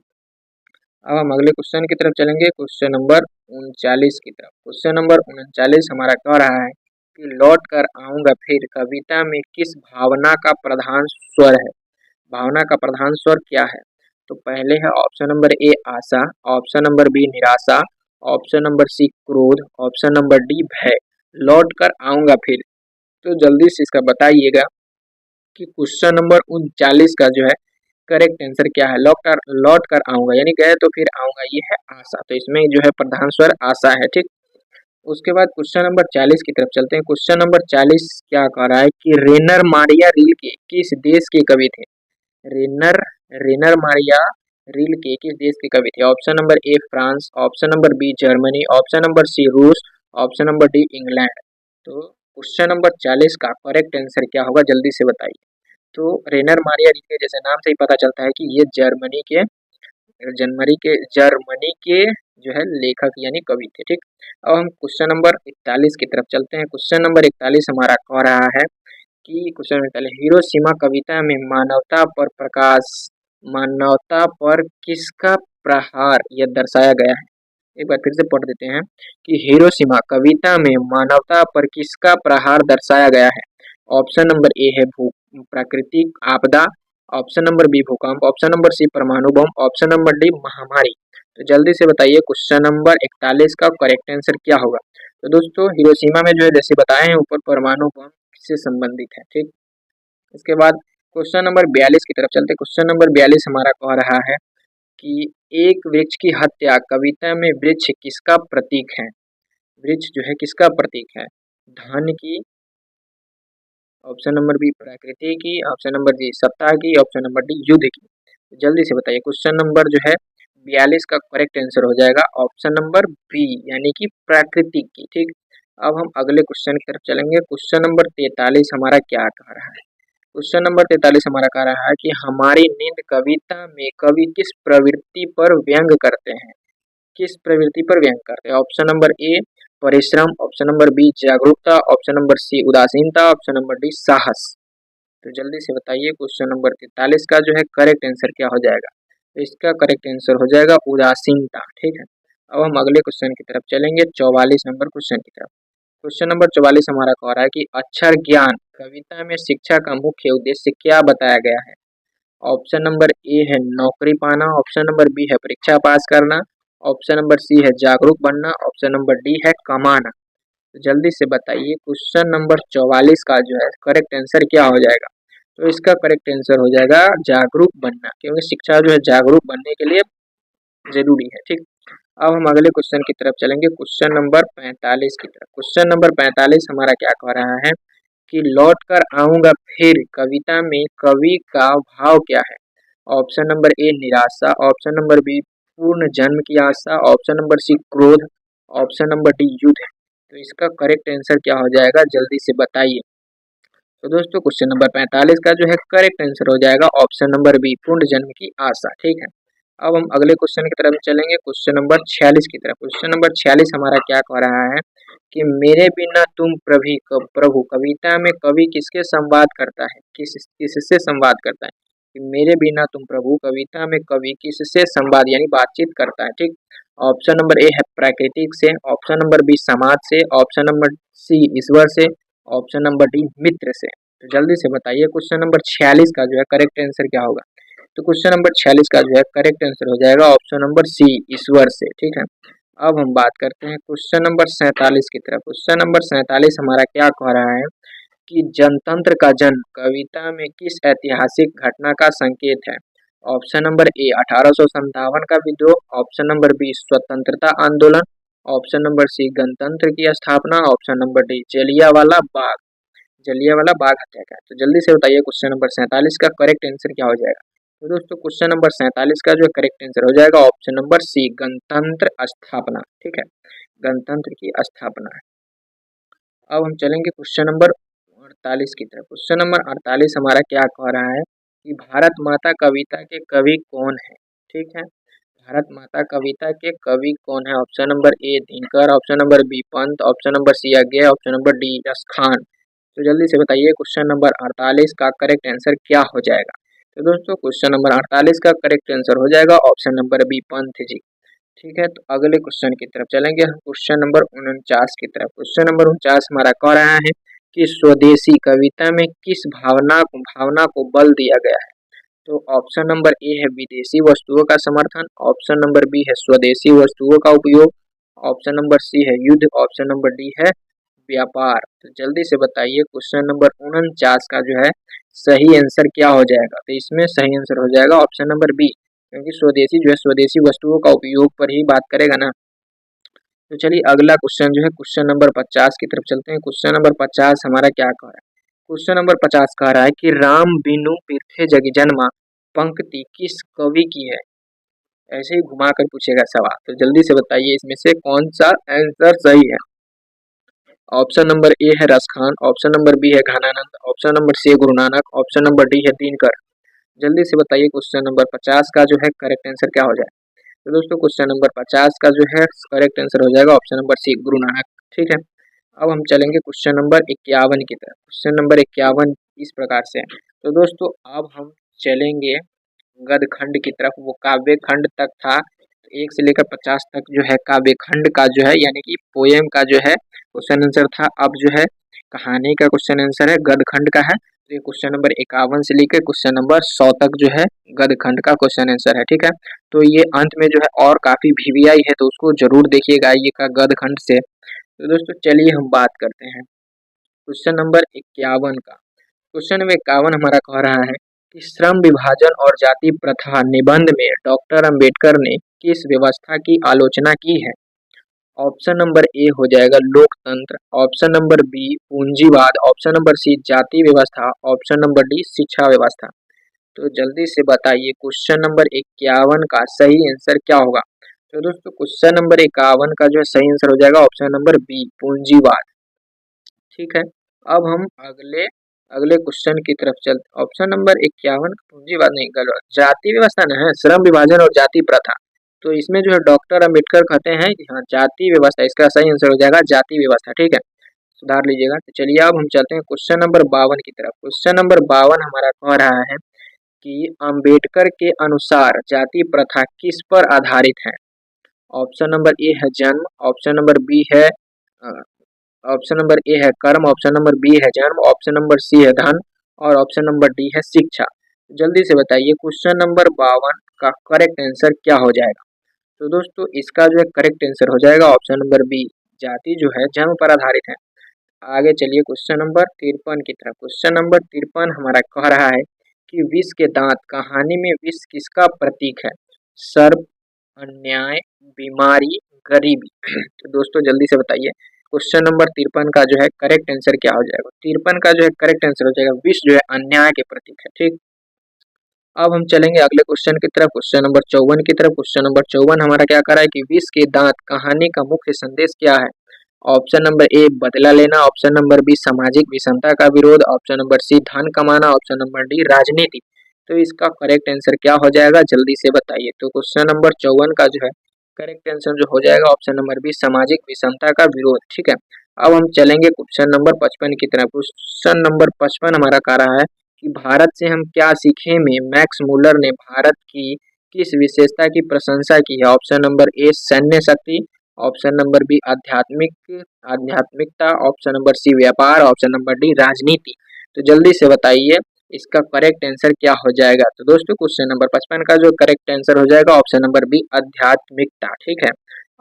अब हम अगले क्वेश्चन की तरफ चलेंगे। क्वेश्चन नंबर 39 की तरफ। क्वेश्चन नंबर 39 हमारा कह रहा है कि लौट कर आऊंगा फिर कविता में किस भावना का प्रधान स्वर है। भावना का प्रधान स्वर क्या है। तो पहले है ऑप्शन नंबर ए आशा, ऑप्शन नंबर बी निराशा, ऑप्शन नंबर सी क्रोध, ऑप्शन नंबर डी भय। लौट कर आऊंगा फिर, तो जल्दी से इसका बताइएगा कि क्वेश्चन नंबर 39 का जो है करेक्ट आंसर क्या है। लौट कर आऊंगा यानी गए तो फिर आऊंगा, ये है आशा। तो इसमें जो है प्रधान स्वर आशा है। ठीक, उसके बाद क्वेश्चन नंबर 40 की तरफ चलते हैं। क्वेश्चन नंबर 40 क्या कह रहा है कि रेनर मारिया रील के किस देश के कवि थे। रेनर रेनर मारिया रील के किस देश के कवि थे। Option number A France, option number B Germany, option number C रूस, ऑप्शन नंबर डी इंग्लैंड। तो क्वेश्चन नंबर 40 का करेक्ट आंसर क्या होगा जल्दी से बताइए। तो रेनर मारिया रील के जैसे नाम से ही पता चलता है कि ये जर्मनी के जो है लेखक यानी कवि थे। ठीक, अब हम क्वेश्चन नंबर 41 की तरफ चलते हैं। क्वेश्चन नंबर 41 हमारा कह रहा है कि क्वेश्चन नंबर 41 हिरोशिमा कविता में मानवता पर किसका प्रहार यह दर्शाया गया है। एक बार फिर से पढ़ देते हैं कि हिरोशिमा कविता में मानवता पर किसका प्रहार दर्शाया गया है। ऑप्शन नंबर ए है प्राकृतिक आपदा, ऑप्शन नंबर बी भूकंप, ऑप्शन नंबर सी परमाणु बम, ऑप्शन नंबर डी महामारी। तो जल्दी से बताइए क्वेश्चन नंबर 41 का करेक्ट आंसर क्या होगा। तो दोस्तों हिरोशिमा में जो है जैसे बताए हैं ऊपर परमाणु बम से संबंधित है। ठीक, इसके बाद क्वेश्चन नंबर 42 की तरफ चलते। क्वेश्चन नंबर 42 हमारा कह रहा है कि एक वृक्ष की हत्या कविता में वृक्ष किसका प्रतीक है। वृक्ष जो है किसका प्रतीक है। धन की, ऑप्शन नंबर बी प्रकृति की, ऑप्शन नंबर डी सत्ता की, ऑप्शन नंबर डी युद्ध की। जल्दी से बताइए क्वेश्चन नंबर जो है 42 का करेक्ट आंसर हो जाएगा ऑप्शन नंबर बी यानी कि प्राकृतिक की। ठीक, अब हम अगले क्वेश्चन की तरफ चलेंगे। क्वेश्चन नंबर 43 हमारा क्या कह रहा है। क्वेश्चन नंबर 43 हमारा कह रहा है कि हमारी नींद कविता में कवि किस प्रवृत्ति पर व्यंग करते हैं। किस प्रवृत्ति पर व्यंग करते हैं। ऑप्शन नंबर ए परिश्रम, ऑप्शन नंबर बी जागरूकता, ऑप्शन नंबर सी उदासीनता, ऑप्शन नंबर डी साहस। तो जल्दी से बताइए क्वेश्चन नंबर 43 का जो है करेक्ट आंसर क्या हो जाएगा। तो इसका करेक्ट आंसर हो जाएगा उदासीनता। ठीक है, अब हम अगले क्वेश्चन की तरफ चलेंगे 44 नंबर क्वेश्चन की तरफ। क्वेश्चन नंबर 44 हमारा कह रहा है कि अक्षर ज्ञान कविता में शिक्षा का मुख्य उद्देश्य क्या बताया गया है। ऑप्शन नंबर ए है नौकरी पाना, ऑप्शन नंबर बी है परीक्षा पास करना, ऑप्शन नंबर सी है जागरूक बनना, ऑप्शन नंबर डी है कमाना। तो जल्दी से बताइए क्वेश्चन नंबर 44 का जो है करेक्ट आंसर क्या हो जाएगा। तो इसका करेक्ट आंसर हो जाएगा जागरूक बनना, क्योंकि शिक्षा जो है जागरूक बनने के लिए जरूरी है। ठीक, अब हम अगले क्वेश्चन की तरफ चलेंगे। क्वेश्चन नंबर 45 की तरफ। क्वेश्चन नंबर 45 हमारा क्या कह रहा है कि लौट कर आऊंगा फिर कविता में कवि का भाव क्या है। ऑप्शन नंबर ए निराशा, ऑप्शन नंबर बी पूर्ण जन्म की आशा, ऑप्शन नंबर सी क्रोध, ऑप्शन नंबर डी युद्ध है। तो इसका करेक्ट आंसर क्या हो जाएगा, जल्दी से बताइए। तो दोस्तों क्वेश्चन नंबर 45 का जो है करेक्ट आंसर हो जाएगा ऑप्शन नंबर बी, पूर्ण जन्म की आशा। ठीक है, अब हम अगले क्वेश्चन की तरफ चलेंगे, क्वेश्चन नंबर 46 की तरफ। क्वेश्चन नंबर 46 हमारा क्या कह रहा है कि मेरे बिना तुम प्रभु कविता में कवि किसके संवाद करता है, किससे संवाद करता है। कि मेरे बिना तुम प्रभु कविता में कवि किससे संवाद यानी बातचीत करता है। ठीक, ऑप्शन नंबर ए है प्राकृतिक से, ऑप्शन नंबर बी समाज से, ऑप्शन नंबर सी ईश्वर से, ऑप्शन नंबर डी मित्र से। तो जल्दी से बताइए क्वेश्चन नंबर 46 का जो है करेक्ट आंसर क्या होगा। तो क्वेश्चन नंबर 46 का जो है करेक्ट आंसर हो जाएगा ऑप्शन नंबर सी ईश्वर से। ठीक है, अब हम बात करते हैं क्वेश्चन नंबर 47 की तरफ। क्वेश्चन नंबर 47 हमारा क्या कह रहा है कि जनतंत्र का जन्म कविता में किस ऐतिहासिक घटना का संकेत है। ऑप्शन नंबर ए 1857 का विद्रोह, ऑप्शन नंबर बी स्वतंत्रता आंदोलन, ऑप्शन नंबर सी गणतंत्र की स्थापना, option number D Jallianwala Bagh हत्याकांड। तो जल्दी से बताइए क्वेश्चन नंबर 47 का करेक्ट आंसर क्या हो जाएगा। तो दोस्तों क्वेश्चन नंबर 47 का जो करेक्ट आंसर हो जाएगा ऑप्शन नंबर सी गणतंत्र स्थापना। ठीक है, गणतंत्र की स्थापना है। अब हम चलेंगे क्वेश्चन नंबर 48 की तरफ। क्वेश्चन नंबर 48 हमारा क्या कह रहा है कि भारत माता कविता के कवि कौन है। ठीक है, भारत माता कविता के कवि कौन है। Option number A Dinkar, option number B Pant, option number C Agyeya, option number D Yash Khan. तो जल्दी से बताइए क्वेश्चन नंबर 48 का करेक्ट आंसर क्या हो जाएगा। तो दोस्तों क्वेश्चन नंबर 48 का करेक्ट आंसर हो जाएगा ऑप्शन नंबर बी पंत जी। ठीक है, तो अगले क्वेश्चन की तरफ चलेंगे हम क्वेश्चन नंबर 49 की तरफ। क्वेश्चन नंबर 49 हमारा कह रहा है कि स्वदेशी कविता में किस भावना को बल दिया गया है। तो ऑप्शन नंबर ए है विदेशी वस्तुओं का समर्थन, ऑप्शन नंबर बी है स्वदेशी वस्तुओं का उपयोग, ऑप्शन नंबर सी है युद्ध, ऑप्शन नंबर डी है व्यापार। तो जल्दी से बताइए क्वेश्चन नंबर 49 का जो है सही आंसर क्या हो जाएगा। तो इसमें सही आंसर हो जाएगा ऑप्शन नंबर बी, क्योंकि स्वदेशी जो है स्वदेशी वस्तुओं का उपयोग पर ही बात करेगा ना। तो चलिए अगला क्वेश्चन जो है क्वेश्चन नंबर 50 की तरफ चलते हैं। क्वेश्चन नंबर 50 हमारा क्या कह रहा है। क्वेश्चन नंबर 50 कह रहा है कि राम बिनु पीरथे जग जन्मा पंक्ति किस कवि की है। ऐसे ही घुमा कर पूछेगा सवाल, तो जल्दी से बताइए इसमें से कौन सा आंसर सही है। ऑप्शन नंबर ए है रसखान, ऑप्शन नंबर बी है घनानंद, ऑप्शन नंबर सी है Guru Nanak, option number D है दिनकर। जल्दी से बताइए क्वेश्चन नंबर 50 का जो है करेक्ट आंसर क्या हो जाए। तो दोस्तों क्वेश्चन नंबर 50 का जो है करेक्ट आंसर हो जाएगा ऑप्शन नंबर सी गुरु नानक। ठीक है, अब हम चलेंगे क्वेश्चन नंबर 51 की तरफ। क्वेश्चन नंबर 51 इस प्रकार से है। तो दोस्तों अब हम चलेंगे गद खंड की तरफ, वो काव्य खंड तक था। तो 1 से लेकर 50 तक जो है काव्य खंड का जो है यानी कि पोएम का जो है क्वेश्चन आंसर था। अब जो है कहानी का क्वेश्चन आंसर है, गद खंड का है। तो ये क्वेश्चन नंबर 51 से लेकर क्वेश्चन नंबर 100 तक जो है गद खंड का क्वेश्चन आंसर है। ठीक है, तो ये अंत में जो है और काफी वीवीआई है, तो उसको जरूर देखिएगा ये का गद खंड से। तो दोस्तों चलिए हम बात करते हैं क्वेश्चन नंबर 51 का। क्वेश्चन नंबर 51 हमारा कह रहा है कि श्रम विभाजन और जाति प्रथा निबंध में डॉक्टर अंबेडकर ने किस व्यवस्था की आलोचना की है। ऑप्शन नंबर ए हो जाएगा लोकतंत्र, ऑप्शन नंबर बी पूंजीवाद, ऑप्शन नंबर सी जाति व्यवस्था, ऑप्शन नंबर डी शिक्षा व्यवस्था। तो जल्दी से बताइए क्वेश्चन नंबर 51 का सही आंसर क्या होगा। तो दोस्तों क्वेश्चन नंबर 51 का जो है सही आंसर हो जाएगा ऑप्शन नंबर बी पूंजीवाद। ठीक है, अब हम अगले अगले क्वेश्चन की तरफ चलते। ऑप्शन नंबर 51 पूंजीवाद नहीं, गलत, जाति व्यवस्था न है, श्रम विभाजन और जाति प्रथा। तो इसमें जो है डॉक्टर अंबेडकर कहते हैं कि हाँ जाति व्यवस्था, इसका सही आंसर हो जाएगा जाति व्यवस्था। ठीक है, सुधार लीजिएगा। तो चलिए अब हम चलते हैं क्वेश्चन नंबर 52 की तरफ। क्वेश्चन नंबर 52 हमारा कह रहा है कि अंबेडकर के अनुसार जाति प्रथा किस पर आधारित है। ऑप्शन नंबर ए है जन्म, ऑप्शन नंबर बी है ऑप्शन नंबर ए है कर्म, ऑप्शन नंबर बी है जन्म, ऑप्शन नंबर सी है धन और ऑप्शन नंबर डी है शिक्षा। जल्दी से बताइए क्वेश्चन नंबर 52 का करेक्ट आंसर क्या हो जाएगा। तो दोस्तों इसका जो है करेक्ट आंसर हो जाएगा ऑप्शन नंबर बी, जाति जो है जन्म पर आधारित है। आगे चलिए क्वेश्चन नंबर 53 की तरफ। क्वेश्चन नंबर 53 हमारा कह रहा है कि विष के दांत कहानी में विष किसका प्रतीक है। सर्प, अन्याय, बीमारी, गरीबी। तो दोस्तों जल्दी से बताइए क्वेश्चन नंबर 53 का जो है करेक्ट आंसर क्या हो जाएगा। 53 का जो है करेक्ट आंसर हो जाएगा विष जो है अन्याय के प्रतीक है। ठीक, अब हम चलेंगे अगले क्वेश्चन की तरफ, क्वेश्चन नंबर 54 की तरफ। क्वेश्चन नंबर 54 हमारा क्या कर रहा है कि विष के दांत कहानी का मुख्य संदेश क्या है? ऑप्शन नंबर ए बदला लेना, ऑप्शन नंबर बी सामाजिक विषमता का विरोध, ऑप्शन नंबर सी धन कमाना, ऑप्शन नंबर डी राजनीति। तो इसका करेक्ट आंसर क्या हो जाएगा, जल्दी से बताइए। तो क्वेश्चन नंबर 54 का जो है करेक्ट आंसर जो हो जाएगा ऑप्शन नंबर बी सामाजिक विषमता का विरोध। ठीक है, अब हम चलेंगे क्वेश्चन नंबर 55 की तरफ। क्वेश्चन नंबर 55 हमारा कह रहा है कि भारत से हम क्या सीखे में मैक्स मुलर ने भारत की किस विशेषता की प्रशंसा की है? ऑप्शन नंबर ए सैन्य शक्ति, ऑप्शन नंबर बी आध्यात्मिकता, ऑप्शन नंबर सी व्यापार, ऑप्शन नंबर डी राजनीति। तो जल्दी से बताइए इसका करेक्ट आंसर क्या हो जाएगा। तो दोस्तों क्वेश्चन नंबर 55 का जो करेक्ट आंसर हो जाएगा ऑप्शन नंबर बी आध्यात्मिकता। ठीक है,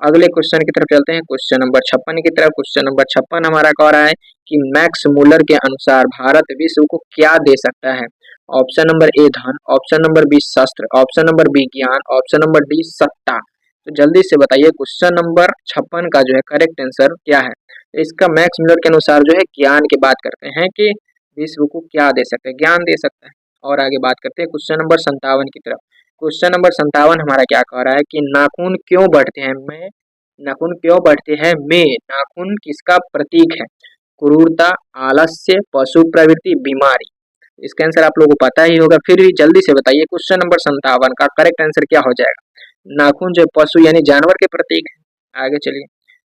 अगले क्वेश्चन की तरफ चलते हैं, क्वेश्चन नंबर 56 की तरफ। क्वेश्चन नंबर 56 हमारा कह रहा है कि मैक्स मुलर के अनुसार भारत विश्व को क्या दे सकता है? ऑप्शन नंबर ए धन, ऑप्शन नंबर बी शस्त्र, ऑप्शन नंबर बी ज्ञान, ऑप्शन नंबर डी सत्ता। तो जल्दी से बताइए क्वेश्चन नंबर 56 का जो है करेक्ट आंसर क्या है? तो इसका मैक्स मुलर के अनुसार जो है ज्ञान की बात करते हैं कि विश्व को क्या दे सकते हैं, ज्ञान दे सकता है। और आगे बात करते हैं क्वेश्चन नंबर 57 की तरफ। क्वेश्चन नंबर 57 हमारा क्या कह रहा है कि नाखून क्यों बढ़ते हैं में, नाखून क्यों बढ़ते हैं में नाखून किसका प्रतीक है? क्रूरता, आलस्य, पशु प्रवृत्ति, बीमारी। इसका आंसर आप लोगों को पता ही होगा, फिर भी जल्दी से बताइए क्वेश्चन नंबर 57 का करेक्ट आंसर क्या हो जाएगा? नाखून जो पशु यानी जानवर के प्रतीक है। आगे चलिए,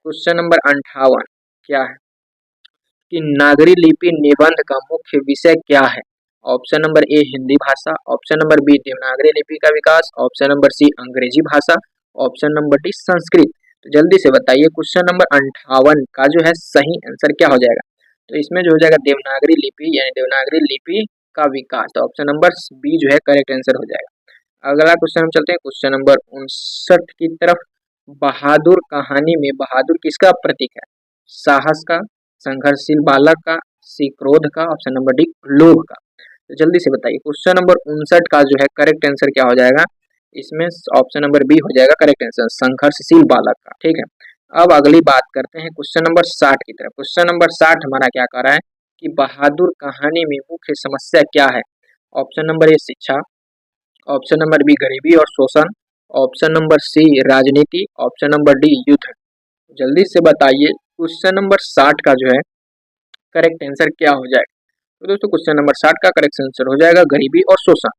क्वेश्चन नंबर 58 क्या है कि नागरी लिपि निबंध का मुख्य विषय क्या है? ऑप्शन नंबर ए हिंदी भाषा, ऑप्शन नंबर बी देवनागरी लिपि का विकास, ऑप्शन नंबर सी अंग्रेजी भाषा, ऑप्शन नंबर डी संस्कृत। तो जल्दी से बताइए क्वेश्चन नंबर 58 का जो है सही आंसर क्या हो जाएगा? तो इसमें जो हो जाएगा देवनागरी लिपि यानी देवनागरी लिपि का विकास। तो ऑप्शन नंबर बी जो है करेक्ट आंसर हो जाएगा। अगला क्वेश्चन हम चलते हैं क्वेश्चन नंबर 59 की तरफ। बहादुर कहानी में बहादुर किसका प्रतीक है? साहस का, संघर्षशील बालक का, सी क्रोध का, ऑप्शन नंबर डी लोभ का। तो जल्दी से बताइए क्वेश्चन नंबर 59 का जो है करेक्ट आंसर क्या हो जाएगा? इसमें ऑप्शन नंबर बी हो जाएगा करेक्ट आंसर, संघर्षशील बालक का। ठीक है, अब अगली बात करते हैं क्वेश्चन नंबर 60 की तरफ। क्वेश्चन नंबर 60 हमारा क्या कर रहा है कि बहादुर कहानी में मुख्य समस्या क्या है? ऑप्शन नंबर ए शिक्षा, ऑप्शन नंबर बी गरीबी और शोषण, ऑप्शन नंबर सी राजनीति, ऑप्शन नंबर डी युद्ध। जल्दी से बताइए क्वेश्चन नंबर 60 का जो है करेक्ट आंसर क्या हो जाएगा? तो दोस्तों क्वेश्चन नंबर 60 का करेक्ट आंसर हो जाएगा गरीबी और शोषण।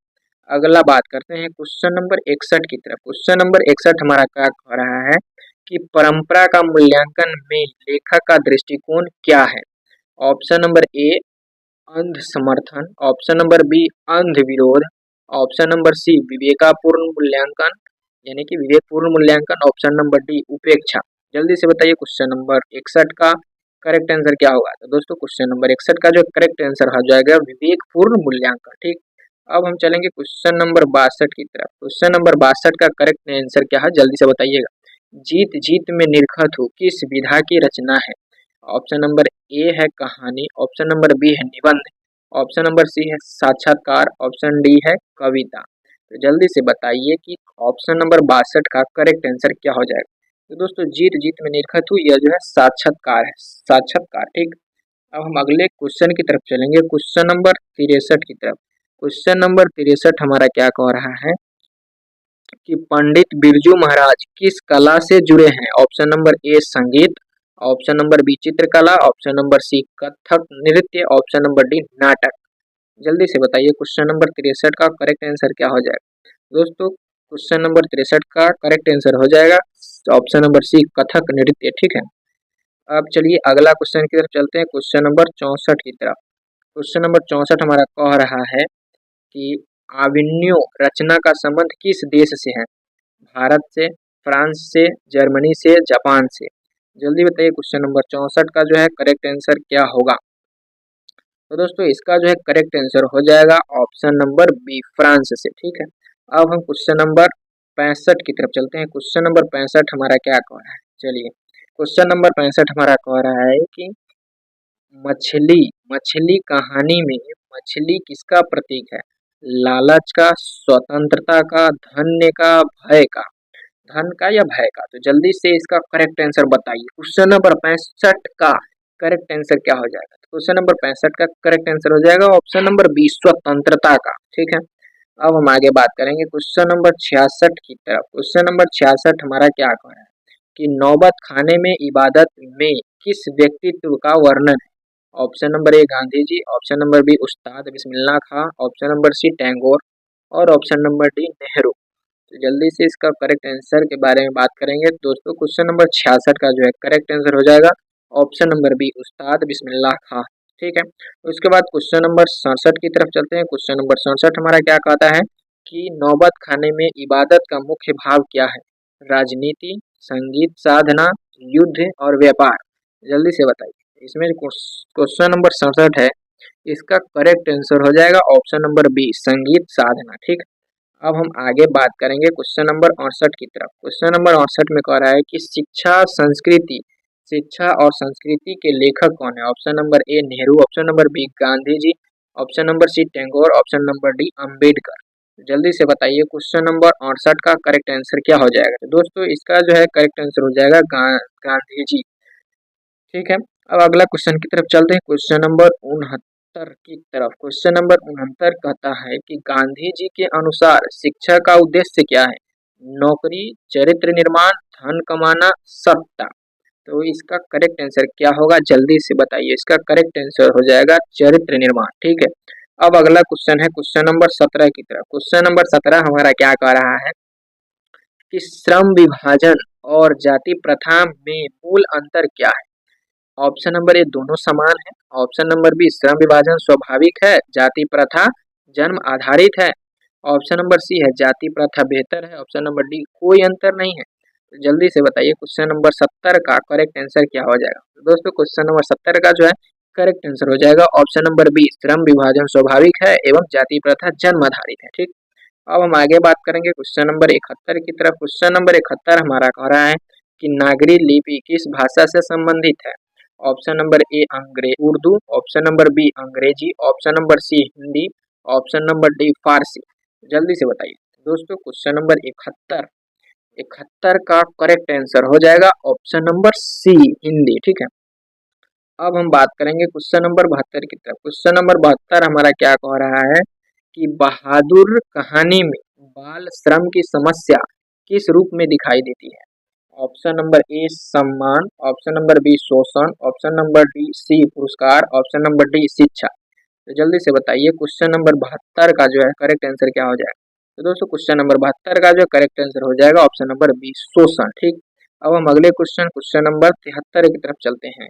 अगला बात करते हैं क्वेश्चन नंबर 61 की तरफ। क्वेश्चन नंबर 61 हमारा क्या कह रहा है कि परंपरा का मूल्यांकन में लेखक का दृष्टिकोण क्या है? ऑप्शन नंबर ए अंध समर्थन, ऑप्शन नंबर बी अंध विरोध, ऑप्शन नंबर सी विवेकापूर्ण मूल्यांकन यानी कि विवेकपूर्ण मूल्यांकन, ऑप्शन नंबर डी उपेक्षा। जल्दी से बताइए क्वेश्चन नंबर 61 का करेक्ट आंसर क्या होगा? तो दोस्तों क्वेश्चन नंबर 61 का जो करेक्ट आंसर हो जाएगा विवेकपूर्ण मूल्यांकन। ठीक, अब हम चलेंगे क्वेश्चन नंबर 62 की तरफ। क्वेश्चन नंबर 62 का करेक्ट आंसर क्या है, जल्दी से बताइएगा। जीत जीत में निरखत हो किस विधा की रचना है? ऑप्शन नंबर ए है कहानी, ऑप्शन नंबर बी है निबंध, ऑप्शन नंबर सी है साक्षात्कार, ऑप्शन डी है कविता। तो जल्दी से बताइए कि ऑप्शन नंबर 62 का करेक्ट आंसर क्या हो जाएगा? तो दोस्तों जीत जीत में निरखत हूँ यह जो है साक्षात्कार है, साक्षात्कार। ठीक, अब हम अगले क्वेश्चन की तरफ चलेंगे, क्वेश्चन नंबर 63 की तरफ। क्वेश्चन नंबर 63 हमारा क्या कह रहा है कि पंडित बिरजू महाराज किस कला से जुड़े हैं? ऑप्शन नंबर ए संगीत, ऑप्शन नंबर बी चित्रकला, ऑप्शन नंबर सी कथक नृत्य, ऑप्शन नंबर डी नाटक। जल्दी से बताइए क्वेश्चन नंबर 63 का करेक्ट आंसर क्या हो जाएगा? दोस्तों क्वेश्चन नंबर 63 का करेक्ट आंसर हो जाएगा ऑप्शन नंबर सी कथक नृत्य। ठीक है, अब चलिए अगला क्वेश्चन की तरफ चलते हैं, क्वेश्चन नंबर 64 की तरफ। क्वेश्चन नंबर 64 हमारा कह रहा है कि आविन्यो रचना का संबंध किस देश से है? भारत से, फ्रांस से, जर्मनी से, जापान से। जल्दी बताइए क्वेश्चन नंबर 64 का जो है करेक्ट आंसर क्या होगा? तो दोस्तों इसका जो है करेक्ट आंसर हो जाएगा ऑप्शन नंबर बी फ्रांस से। ठीक है, अब हम क्वेश्चन नंबर 65 की तरफ चलते हैं। क्वेश्चन नंबर 65 हमारा क्या कह रहा है, चलिए क्वेश्चन नंबर 65 हमारा कह रहा है कि मछली मछली कहानी में मछली किसका प्रतीक है? लालच का, स्वतंत्रता का, धन्य का, भय का। धन का या भय का? तो जल्दी से इसका करेक्ट आंसर बताइए। क्वेश्चन नंबर 65 का करेक्ट आंसर क्या हो जाएगा? क्वेश्चन नंबर 65 का करेक्ट आंसर हो जाएगा ऑप्शन नंबर बी स्वतंत्रता का। ठीक है, अब हम आगे बात करेंगे क्वेश्चन नंबर 66 की तरफ। क्वेश्चन नंबर 66 हमारा क्या कह रहा है कि नौबत खाने में इबादत में किस व्यक्तित्व का वर्णन है। Option number A Gandhi ji, option number B Ustad Bismillah Khan, option number C Tagore और ऑप्शन नंबर डी नेहरू। तो जल्दी से इसका करेक्ट आंसर के बारे में बात करेंगे दोस्तों। क्वेश्चन नंबर 66 का जो है करेक्ट आंसर हो जाएगा option number B Ustad Bismillah खां। ठीक है, उसके बाद क्वेश्चन नंबर 67 की तरफ चलते हैं। क्वेश्चन नंबर 67 हमारा क्या कहता है कि नौबत खाने में इबादत का मुख्य भाव क्या है। राजनीति, संगीत साधना, युद्ध और व्यापार। जल्दी से बताइए। इसमें क्वेश्चन नंबर 67 है, इसका करेक्ट आंसर हो जाएगा ऑप्शन नंबर बी संगीत साधना। ठीक, अब हम आगे बात करेंगे क्वेश्चन नंबर 68 की तरफ। क्वेश्चन नंबर 68 में कह रहा है कि शिक्षा और संस्कृति के लेखक कौन है। Option number A Nehru, option number B Gandhi ji, option number C Tagore, option number D Ambedkar. जल्दी से बताइए क्वेश्चन नंबर 68 का करेक्ट आंसर क्या हो जाएगा। तो दोस्तों इसका जो है करेक्ट आंसर हो जाएगा गांधी जी। ठीक है, अब अगला क्वेश्चन की तरफ चलते हैं। क्वेश्चन नंबर 69 की तरफ। क्वेश्चन नंबर 69 कहता है कि गांधी जी के अनुसार शिक्षा का उद्देश्य क्या है। नौकरी, चरित्र निर्माण, धन कमाना, सत्ता। तो इसका करेक्ट आंसर क्या होगा, जल्दी से बताइए। इसका करेक्ट आंसर हो जाएगा चरित्र निर्माण। ठीक है, अब अगला क्वेश्चन है क्वेश्चन नंबर 17 की तरफ। क्वेश्चन नंबर 17 हमारा क्या कह रहा है कि श्रम विभाजन और जाति प्रथा में मूल अंतर क्या है। ऑप्शन नंबर ए दोनों समान है, ऑप्शन नंबर बी श्रम विभाजन स्वाभाविक है, जाति प्रथा जन्म आधारित है, ऑप्शन नंबर सी है जाति प्रथा बेहतर है, ऑप्शन नंबर डी कोई अंतर नहीं है। तो जल्दी से बताइए क्वेश्चन नंबर 70 का करेक्ट आंसर क्या हो जाएगा। तो दोस्तों क्वेश्चन नंबर 70 का जो है करेक्ट आंसर हो जाएगा ऑप्शन नंबर बी श्रम विभाजन स्वाभाविक है एवं जाति प्रथा जन्म आधारित है। ठीक, अब हम आगे बात करेंगे क्वेश्चन नंबर 71 की तरफ। क्वेश्चन नंबर 71 हमारा कह रहा है कि नागरी लिपि किस भाषा से संबंधित है। Option number A Urdu, option number B Angrezi, option number C Hindi, option number D Farsi. जल्दी से बताइए दोस्तों क्वेश्चन नंबर 71 का करेक्ट आंसर हो जाएगा ऑप्शन नंबर सी हिंदी। ठीक है, अब हम बात करेंगे क्वेश्चन नंबर 72 की तरफ। क्वेश्चन नंबर 72 हमारा क्या कह रहा है कि बहादुर कहानी में बाल श्रम की समस्या किस रूप में दिखाई देती है। ऑप्शन नंबर ए सम्मान, ऑप्शन नंबर बी शोषण, ऑप्शन नंबर डी सी पुरस्कार, ऑप्शन नंबर डी शिक्षा। तो जल्दी से बताइए क्वेश्चन नंबर 72 का जो है करेक्ट आंसर क्या हो जाएगा। तो दोस्तों क्वेश्चन नंबर 72 का जो करेक्ट आंसर हो जाएगा ऑप्शन नंबर बी शोषण। ठीक, अब हम अगले क्वेश्चन नंबर 73 की तरफ चलते हैं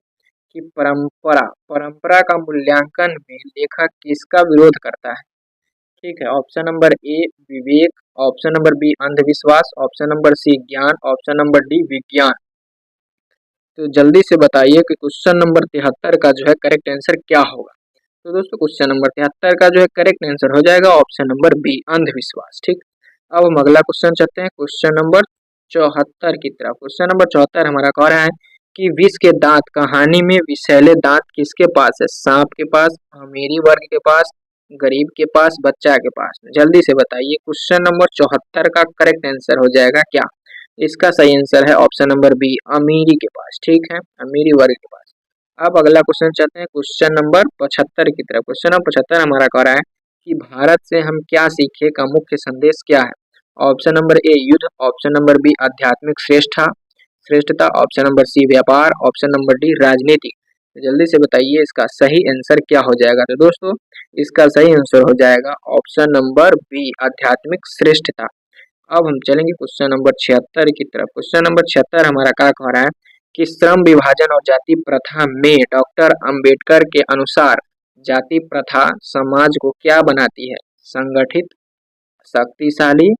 कि परंपरा का मूल्यांकन में लेखक किसका विरोध करता है। ठीक है, ऑप्शन नंबर ए विवेक, ऑप्शन नंबर बी अंधविश्वास, ऑप्शन नंबर सी ज्ञान, ऑप्शन नंबर डी विज्ञान। तो जल्दी से बताइए कि क्वेश्चन नंबर 73 का जो है करेक्ट आंसर क्या होगा। तो दोस्तों क्वेश्चन नंबर 73 का जो है करेक्ट आंसर हो जाएगा ऑप्शन नंबर बी अंधविश्वास। ठीक, अब हम अगला क्वेश्चन चलते हैं क्वेश्चन नंबर 74 की तरफ। क्वेश्चन नंबर 74 हमारा कह रहा है कि विष के दांत कहानी में विषैले दांत किसके पास है। सांप के पास, अमीरी वर्ग के पास, गरीब के पास, बच्चा के पास। जल्दी से बताइए क्वेश्चन नंबर 74 का करेक्ट आंसर हो जाएगा क्या। इसका सही आंसर है ऑप्शन नंबर बी अमीरी के पास। ठीक है, अमीरी वर्ग के पास। अब अगला क्वेश्चन चलते हैं क्वेश्चन नंबर 75 की तरफ। क्वेश्चन नंबर 75 हमारा कह रहा है कि भारत से हम क्या सीखे का मुख्य संदेश क्या है। ऑप्शन नंबर ए युद्ध, ऑप्शन नंबर बी आध्यात्मिक श्रेष्ठता, ऑप्शन नंबर सी व्यापार, ऑप्शन नंबर डी राजनीति। तो जल्दी से बताइए इसका सही आंसर क्या हो जाएगा। तो दोस्तों इसका सही आंसर हो जाएगा ऑप्शन नंबर बी आध्यात्मिक श्रेष्ठता। अब हम चलेंगे क्वेश्चन नंबर 76 की तरफ। क्वेश्चन नंबर 76 हमारा क्या कह रहा है कि श्रम विभाजन और जाति प्रथा में डॉक्टर अंबेडकर के अनुसार जाति प्रथा समाज को क्या बनाती है। संगठित, शक्तिशाली,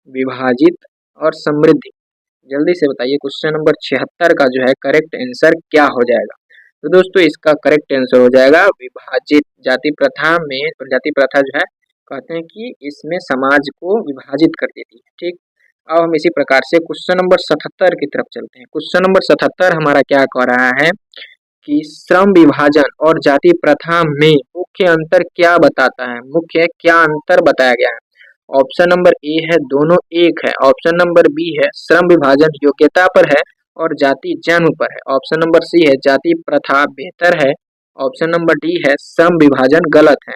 विभाजित और समृद्धि। जल्दी से बताइए क्वेश्चन नंबर 76 का जो है करेक्ट आंसर क्या हो जाएगा। तो दोस्तों इसका करेक्ट आंसर हो जाएगा विभाजित। जाति प्रथा में, और जाति प्रथा जो है कहते हैं कि इसमें समाज को विभाजित कर देती है। ठीक, अब हम इसी प्रकार से क्वेश्चन नंबर 77 की तरफ चलते हैं। क्वेश्चन नंबर 77 हमारा क्या कह रहा है कि श्रम विभाजन और जाति प्रथा में मुख्य अंतर क्या बताता है। मुख्य क्या अंतर बताया गया है। ऑप्शन नंबर ए है दोनों एक है, ऑप्शन नंबर बी है श्रम विभाजन योग्यता पर है और जाति जन्म पर है, ऑप्शन नंबर सी है जाति प्रथा बेहतर है, ऑप्शन नंबर डी है श्रम विभाजन गलत है।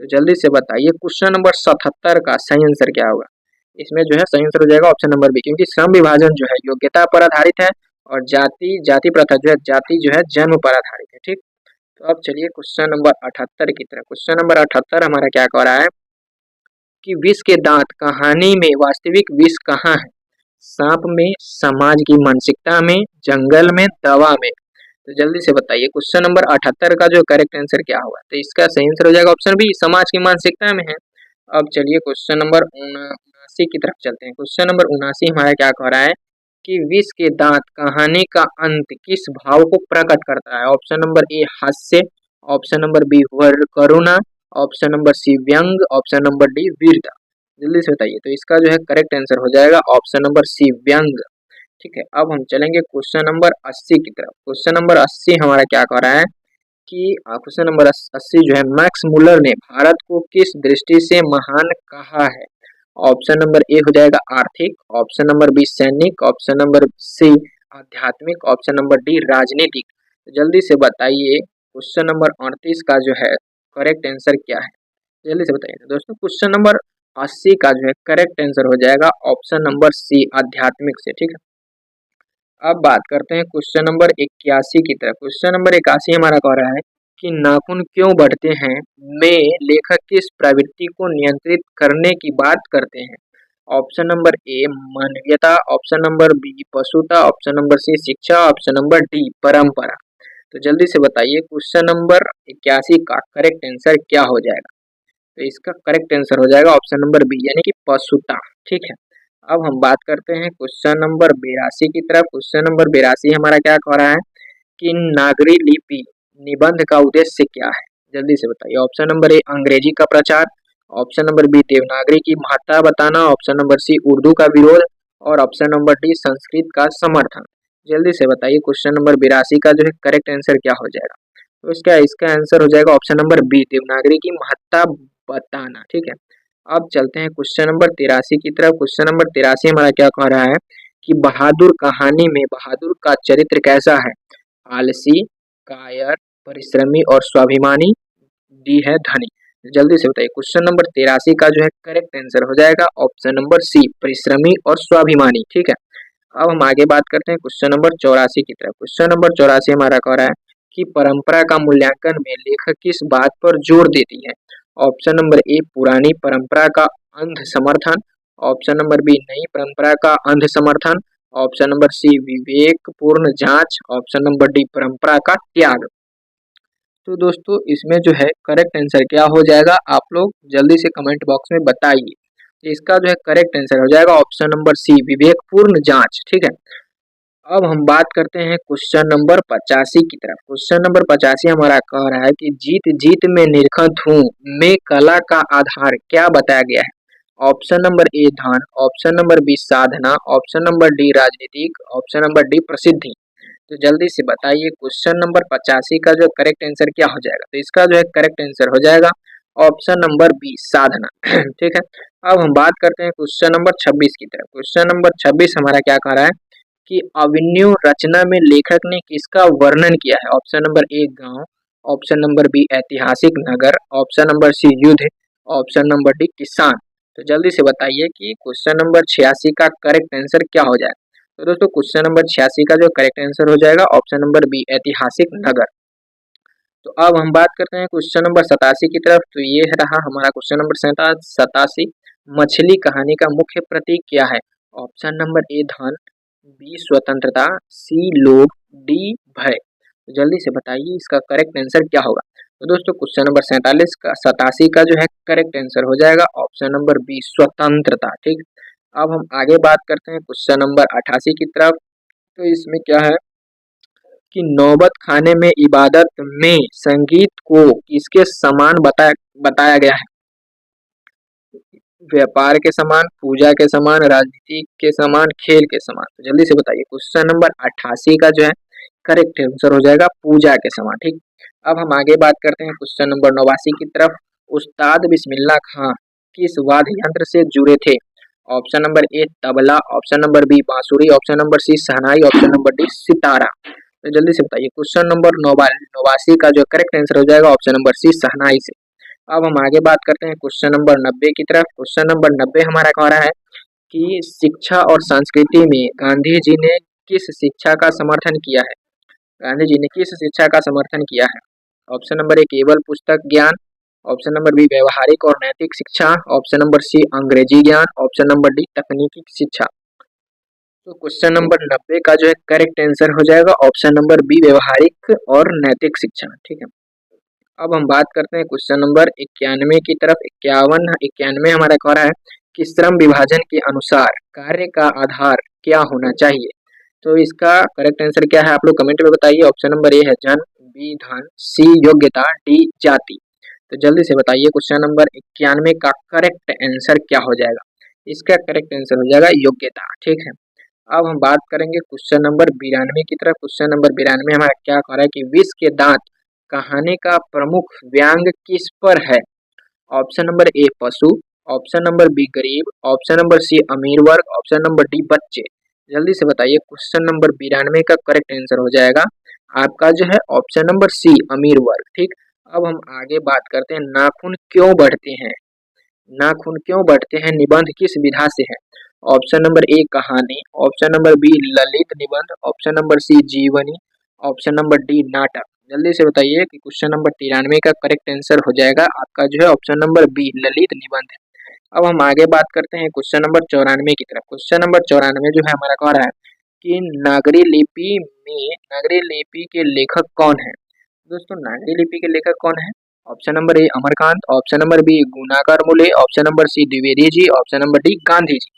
तो जल्दी से बताइए क्वेश्चन नंबर 77 का सही आंसर क्या होगा। इसमें जो है सही आंसर हो जाएगा ऑप्शन नंबर बी, क्योंकि श्रम विभाजन जो है योग्यता पर आधारित है और जाति प्रथा जो है जाति जो है जन्म पर आधारित है। ठीक, तो अब चलिए क्वेश्चन नंबर 78 की तरफ। क्वेश्चन नंबर 78 हमारा क्या कह रहा है कि विष के दांत कहानी में वास्तविक विष कहाँ है? सांप में, समाज की मानसिकता में, जंगल में, दवा में। तो जल्दी से बताइए क्वेश्चन नंबर 78 का जो करेक्ट आंसर क्या होगा। तो इसका सही आंसर हो जाएगा ऑप्शन बी, समाज की मानसिकता में है। अब चलिए क्वेश्चन नंबर 79 की तरफ चलते हैं। क्वेश्चन नंबर 79 हमारा क्या कह रहा है कि विष के दांत कहानी का अंत किस भाव को प्रकट करता है? ऑप्शन नंबर ए हास्य, ऑप्शन नंबर बी करुणा, ऑप्शन नंबर सी व्यंग, ऑप्शन नंबर डी वीरता। जल्दी से बताइए। तो इसका जो है करेक्ट आंसर हो जाएगा ऑप्शन नंबर सी व्यंग। ठीक है, अब हम चलेंगे क्वेश्चन नंबर 80 की तरफ। क्वेश्चन नंबर 80 हमारा क्या कह रहा है कि क्वेश्चन नंबर 80 जो है मैक्स मुलर ने भारत को किस दृष्टि से महान कहा है? ऑप्शन नंबर ए हो जाएगा आर्थिक, ऑप्शन नंबर बी सैनिक, ऑप्शन नंबर सी आध्यात्मिक, ऑप्शन नंबर डी राजनीतिक। तो जल्दी से बताइए क्वेश्चन नंबर 38 का जो है करेक्ट आंसर क्या है? जल्दी से बताइए। तो दोस्तों क्वेश्चन नंबर 80 का जो है करेक्ट आंसर हो जाएगा ऑप्शन नंबर सी आध्यात्मिक से। ठीक है, अब बात करते हैं क्वेश्चन नंबर 81 की तरफ। क्वेश्चन नंबर 81 हमारा कह रहा है कि नाखून क्यों बढ़ते हैं में लेखक किस प्रवृत्ति को नियंत्रित करने की बात करते हैं? ऑप्शन नंबर ए मानवीयता, ऑप्शन नंबर बी पशुता, ऑप्शन नंबर सी शिक्षा, ऑप्शन नंबर डी परंपरा। तो जल्दी से बताइए क्वेश्चन नंबर 81 का करेक्ट आंसर क्या हो जाएगा। तो इसका करेक्ट आंसर हो जाएगा ऑप्शन नंबर बी यानी कि पशुता। ठीक है, अब हम बात करते हैं क्वेश्चन नंबर 82 की तरफ। क्वेश्चन नंबर 82 हमारा क्या कह रहा है कि नागरी लिपि निबंध का उद्देश्य क्या है? जल्दी से बताइए। ऑप्शन नंबर ए अंग्रेजी का प्रचार, ऑप्शन नंबर बी देवनागरी की महत्ता बताना, ऑप्शन नंबर सी उर्दू का विरोध और ऑप्शन नंबर डी संस्कृत का समर्थन। जल्दी से बताइए क्वेश्चन नंबर 82 का जो है करेक्ट आंसर क्या हो जाएगा। तो इसका आंसर हो जाएगा ऑप्शन नंबर बी देवनागरी की महत्ता बताना। ठीक है, अब चलते हैं क्वेश्चन नंबर 83 की तरफ। क्वेश्चन नंबर 83 हमारा क्या कह रहा है कि बहादुर कहानी में बहादुर का चरित्र कैसा है? आलसी, कायर, परिश्रमी और स्वाभिमानी, डी है धनी। जल्दी से बताइए क्वेश्चन नंबर 83 का जो है करेक्ट आंसर हो जाएगा ऑप्शन नंबर सी परिश्रमी और स्वाभिमानी। ठीक है, अब हम आगे बात करते हैं क्वेश्चन नंबर 84 की तरफ। क्वेश्चन नंबर 84 हमारा कह रहा है कि परंपरा का मूल्यांकन में लेखक किस बात पर जोर देती है? ऑप्शन नंबर ए पुरानी परंपरा का अंध समर्थन, ऑप्शन नंबर बी नई परंपरा का अंध समर्थन, ऑप्शन नंबर सी विवेकपूर्ण जांच, ऑप्शन नंबर डी परंपरा का त्याग। तो दोस्तों इसमें जो है करेक्ट आंसर क्या हो जाएगा आप लोग जल्दी से कमेंट बॉक्स में बताइए। इसका जो है करेक्ट आंसर हो जाएगा ऑप्शन नंबर सी विवेकपूर्ण जांच। ठीक है, अब हम बात करते हैं क्वेश्चन नंबर 85 की तरफ। क्वेश्चन नंबर 85 हमारा कह रहा है कि जीत जीत में निरखत हूँ में कला का आधार क्या बताया गया है? ऑप्शन नंबर ए धन, ऑप्शन नंबर बी साधना, ऑप्शन नंबर डी राजनीतिक, ऑप्शन नंबर डी प्रसिद्धि। तो जल्दी से बताइए क्वेश्चन नंबर 85 का जो करेक्ट आंसर क्या हो जाएगा। तो इसका जो है करेक्ट आंसर हो जाएगा ऑप्शन नंबर बी साधना। ठीक है, अब हम बात करते हैं क्वेश्चन नंबर 26 की तरफ। क्वेश्चन नंबर 26 हमारा क्या कह रहा है कि अभिन्यु रचना में लेखक ने किसका वर्णन किया है? ऑप्शन नंबर ए गांव, ऑप्शन नंबर बी ऐतिहासिक नगर, ऑप्शन नंबर सी युद्ध, ऑप्शन नंबर डी किसान। तो जल्दी से बताइए कि क्वेश्चन नंबर 86 का करेक्ट आंसर क्या हो जाएगा। तो दोस्तों क्वेश्चन नंबर 86 का जो करेक्ट आंसर हो जाएगा ऑप्शन नंबर बी ऐतिहासिक नगर। तो अब हम बात करते हैं क्वेश्चन नंबर 87 की तरफ। तो ये रहा हमारा क्वेश्चन नंबर 87। मछली कहानी का मुख्य प्रतीक क्या है? ऑप्शन नंबर ए धन, बी स्वतंत्रता, सी लोभ, डी भय। तो जल्दी से बताइए इसका करेक्ट आंसर क्या होगा। तो दोस्तों क्वेश्चन नंबर 87 का जो है करेक्ट आंसर हो जाएगा ऑप्शन नंबर बी स्वतंत्रता। ठीक, अब हम आगे बात करते हैं क्वेश्चन नंबर 88 की तरफ। तो इसमें क्या है कि नौबत खाने में इबादत में संगीत को किसके समान बताया गया है? व्यापार के समान, पूजा के समान, राजनीति के समान, खेल के समान। तो जल्दी से बताइए क्वेश्चन नंबर 88 का जो है करेक्ट आंसर हो जाएगा पूजा के समान। ठीक, अब हम आगे बात करते हैं क्वेश्चन नंबर 89 की तरफ। उस्ताद बिस्मिल्लाह खां किस वाद्य यंत्र से जुड़े थे? Option number A tabla, option number B बांसुरी, option number C shehnai, option number D सितारा। तो जल्दी से बताइए क्वेश्चन नंबर 89 का जो करेक्ट आंसर हो जाएगा ऑप्शन नंबर सी शहनाई से। अब हम आगे बात करते हैं क्वेश्चन नंबर 90 की तरफ। क्वेश्चन नंबर 90 हमारा कह रहा है कि शिक्षा और संस्कृति में गांधी जी ने किस शिक्षा का समर्थन किया है। गांधी जी ने किस शिक्षा का समर्थन किया है। ऑप्शन नंबर ए केवल पुस्तक ज्ञान, ऑप्शन नंबर बी व्यवहारिक और नैतिक शिक्षा, ऑप्शन नंबर सी अंग्रेजी ज्ञान, ऑप्शन नंबर डी तकनीकी शिक्षा। तो क्वेश्चन नंबर 90 का जो है करेक्ट आंसर हो जाएगा ऑप्शन नंबर बी व्यवहारिक और नैतिक शिक्षा। ठीक है, अब हम बात करते हैं क्वेश्चन नंबर 91 की तरफ। 91 हमारा कह रहा है कि श्रम विभाजन के अनुसार कार्य का आधार क्या होना चाहिए। तो इसका करेक्ट आंसर क्या है आप लोग कमेंट में बताइए। ऑप्शन नंबर ए है जन, बी धन, सी योग्यता, डी जाति। तो जल्दी से बताइए क्वेश्चन नंबर 91 का करेक्ट आंसर क्या हो जाएगा। इसका करेक्ट आंसर हो जाएगा योग्यता। ठीक है, अब हम बात करेंगे क्वेश्चन नंबर 92 की तरफ। क्वेश्चन नंबर 92 हमारा क्या कह रहा है कि विष के दांत कहानी का प्रमुख व्यंग किस पर है। ऑप्शन नंबर ए पशु, ऑप्शन नंबर बी गरीब, ऑप्शन नंबर सी अमीर वर्ग, ऑप्शन नंबर डी बच्चे। जल्दी से बताइए क्वेश्चन नंबर 92 का करेक्ट आंसर हो जाएगा आपका जो है ऑप्शन नंबर सी अमीर वर्ग। ठीक, अब हम आगे बात करते हैं नाखून क्यों बढ़ते हैं। नाखून क्यों बढ़ते हैं निबंध किस विधा से है। ऑप्शन नंबर ए कहानी, ऑप्शन नंबर बी ललित निबंध, ऑप्शन नंबर सी जीवनी, ऑप्शन नंबर डी नाटक। जल्दी से बताइए कि क्वेश्चन नंबर 93 का करेक्ट आंसर हो जाएगा आपका जो है ऑप्शन नंबर बी ललित निबंध है। अब हम आगे बात करते हैं क्वेश्चन नंबर 94 की तरफ। क्वेश्चन नंबर 94 जो है हमारा कह रहा है कि नागरी लिपि के लेखक कौन है। दोस्तों नागरी लिपि के लेखक कौन है। Option number A Amarkant, option number B Gunakar Muley, option number C Dwivedi ji, option number D Gandhi ji.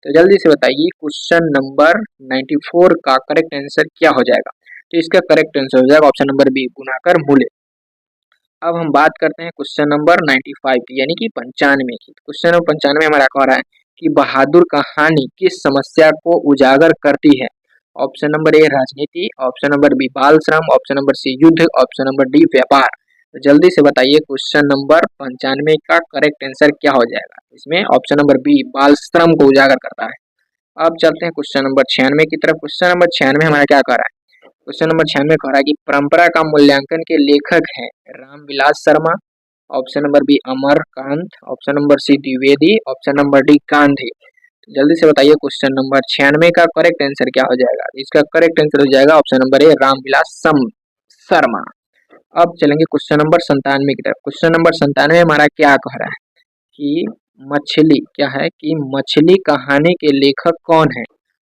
तो जल्दी से बताइए क्वेश्चन नंबर 94 का करेक्ट आंसर क्या हो जाएगा। तो इसका करेक्ट आंसर हो जाएगा ऑप्शन नंबर बी गुनाकर मुले। अब हम बात करते हैं क्वेश्चन नंबर 95 की यानी कि 95 की। क्वेश्चन नंबर 95 हमारा कह रहा है कि बहादुर कहानी किस समस्या को उजागर करती है। ऑप्शन नंबर ए राजनीति, ऑप्शन नंबर बी बाल श्रम, ऑप्शन नंबर सी युद्ध, ऑप्शन नंबर डी व्यापार। तो जल्दी से बताइए क्वेश्चन नंबर 95 का करेक्ट आंसर क्या हो जाएगा। इसमें ऑप्शन नंबर बी बाल श्रम को उजागर करता है। अब चलते हैं क्वेश्चन नंबर 96 की तरफ। क्वेश्चन नंबर 96 हमारा क्या कह रहा है। क्वेश्चन नंबर 96 कह रहा है कि परंपरा का मूल्यांकन के लेखक हैं Ramvilas Sharma, option number B Amarkant, option number C Dwivedi, option number D Gandhi. जल्दी से बताइए क्वेश्चन नंबर 96 का करेक्ट आंसर क्या हो जाएगा। इसका करेक्ट आंसर हो जाएगा ऑप्शन नंबर ए रामविलास शर्मा। अब चलेंगे क्वेश्चन नंबर 97 की तरफ। क्वेश्चन नंबर 97 हमारा क्या कह रहा है कि मछली क्या है कि मछली कहानी के लेखक कौन है।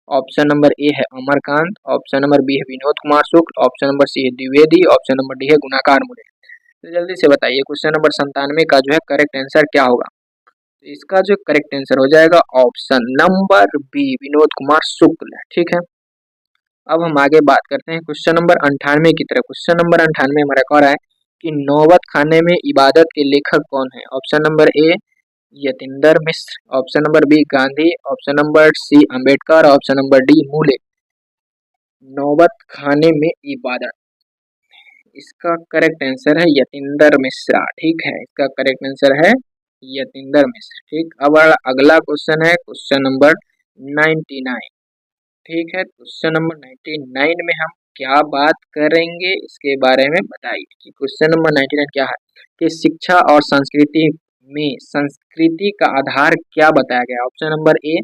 ऑप्शन नंबर ए है अमरकांत, ऑप्शन नंबर बी है विनोद कुमार शुक्ल, ऑप्शन नंबर सी है द्विवेदी, ऑप्शन नंबर डी है गुनाकार मुले। तो जल्दी से बताइए क्वेश्चन नंबर 97 का जो है करेक्ट आंसर क्या होगा। तो इसका जो करेक्ट आंसर हो जाएगा option number B Vinod Kumar Shukla. ठीक है, अब हम आगे बात करते हैं क्वेश्चन नंबर 98 की तरफ। क्वेश्चन नंबर 98 हमारा कह रहा है कि नौबत खाने में इबादत के लेखक कौन है। Option number A Yatindra Mishra, option number B Gandhi, option number C Ambedkar, option number D मूले। नौबत खाने में इबादत, इसका करेक्ट आंसर है यतीन्द्र मिश्रा। ठीक है, इसका करेक्ट आंसर है यतीन्द्र मिश्र। ठीक, अब अगला क्वेश्चन है क्वेश्चन नंबर 99। ठीक है, क्वेश्चन नंबर 99 में हम क्या बात करेंगे इसके बारे में बताइए कि क्वेश्चन नंबर 99 क्या है कि शिक्षा और संस्कृति में संस्कृति का आधार क्या बताया गया। ऑप्शन नंबर ए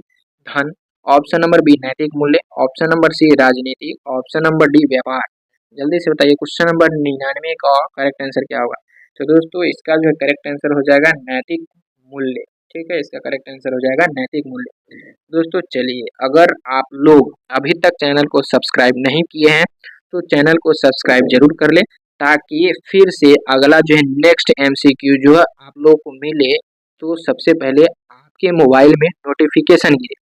धन, ऑप्शन नंबर बी नैतिक मूल्य, ऑप्शन नंबर सी राजनीति, ऑप्शन नंबर डी व्यापार। जल्दी से बताइए क्वेश्चन नंबर 99 का करेक्ट आंसर क्या होगा। तो दोस्तों इसका जो है करेक्ट आंसर हो जाएगा नैतिक मूल्य। ठीक है, इसका करेक्ट आंसर हो जाएगा नैतिक मूल्य। दोस्तों चलिए, अगर आप लोग अभी तक चैनल को सब्सक्राइब नहीं किए हैं तो चैनल को सब्सक्राइब जरूर कर ले ताकि फिर से अगला जो है नेक्स्ट एमसीक्यू जो है आप लोग को मिले तो सबसे पहले आपके मोबाइल में नोटिफिकेशन गिरे।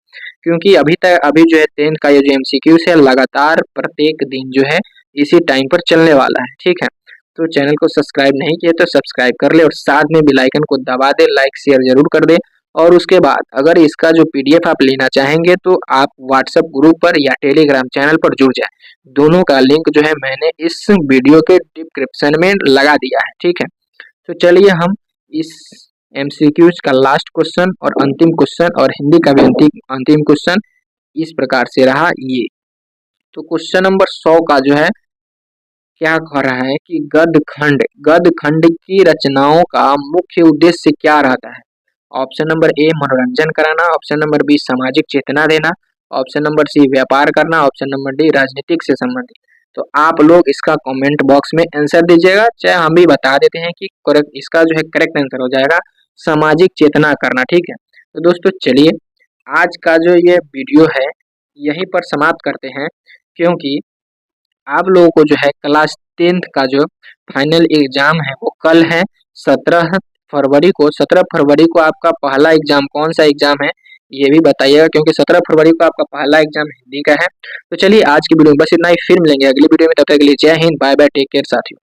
क्योंकि अभी जो है 10th का ये जो एमसीक्यू है लगातार प्रत्येक दिन जो है इसी टाइम पर चलने वाला है। ठीक है, तो चैनल को सब्सक्राइब नहीं किए तो सब्सक्राइब कर ले और साथ में बेल आइकन को दबा दे, लाइक शेयर जरूर कर दे। और उसके बाद अगर इसका जो पीडीएफ आप लेना चाहेंगे तो आप व्हाट्सएप ग्रुप पर या टेलीग्राम चैनल पर जुड़ जाए। दोनों का लिंक जो है मैंने इस वीडियो के डिस्क्रिप्शन में लगा दिया है। ठीक है, तो चलिए हम इस एमसीक्यूज का लास्ट क्वेश्चन और अंतिम क्वेश्चन और हिंदी का भी अंतिम क्वेश्चन इस प्रकार से रहा ये। तो क्वेश्चन नंबर 100 का जो है क्या कह रहा है कि गद्य खंड की रचनाओं का मुख्य उद्देश्य क्या रहता है? ऑप्शन नंबर ए मनोरंजन कराना, ऑप्शन नंबर बी सामाजिक चेतना देना, ऑप्शन नंबर सी व्यापार करना, ऑप्शन नंबर डी राजनीतिक से संबंधित। तो आप लोग इसका कमेंट बॉक्स में आंसर दीजिएगा, चाहे हम भी बता देते हैं कि करेक्ट इसका जो है करेक्ट आंसर हो जाएगा सामाजिक चेतना करना। ठीक है, तो दोस्तों चलिए आज का जो ये वीडियो है यहीं पर समाप्त करते हैं, क्योंकि आप लोगों को जो है क्लास 10th का जो फाइनल एग्जाम है वो कल है 17 फरवरी को आपका पहला एग्जाम कौन सा एग्जाम है ये भी बताइएगा, क्योंकि 17 फरवरी को आपका पहला एग्जाम हिंदी का है। तो चलिए आज की वीडियो में बस इतना ही, फिर मिलेंगे अगली वीडियो में, तब तक के लिए जय Hind, bye bye, take care साथियों।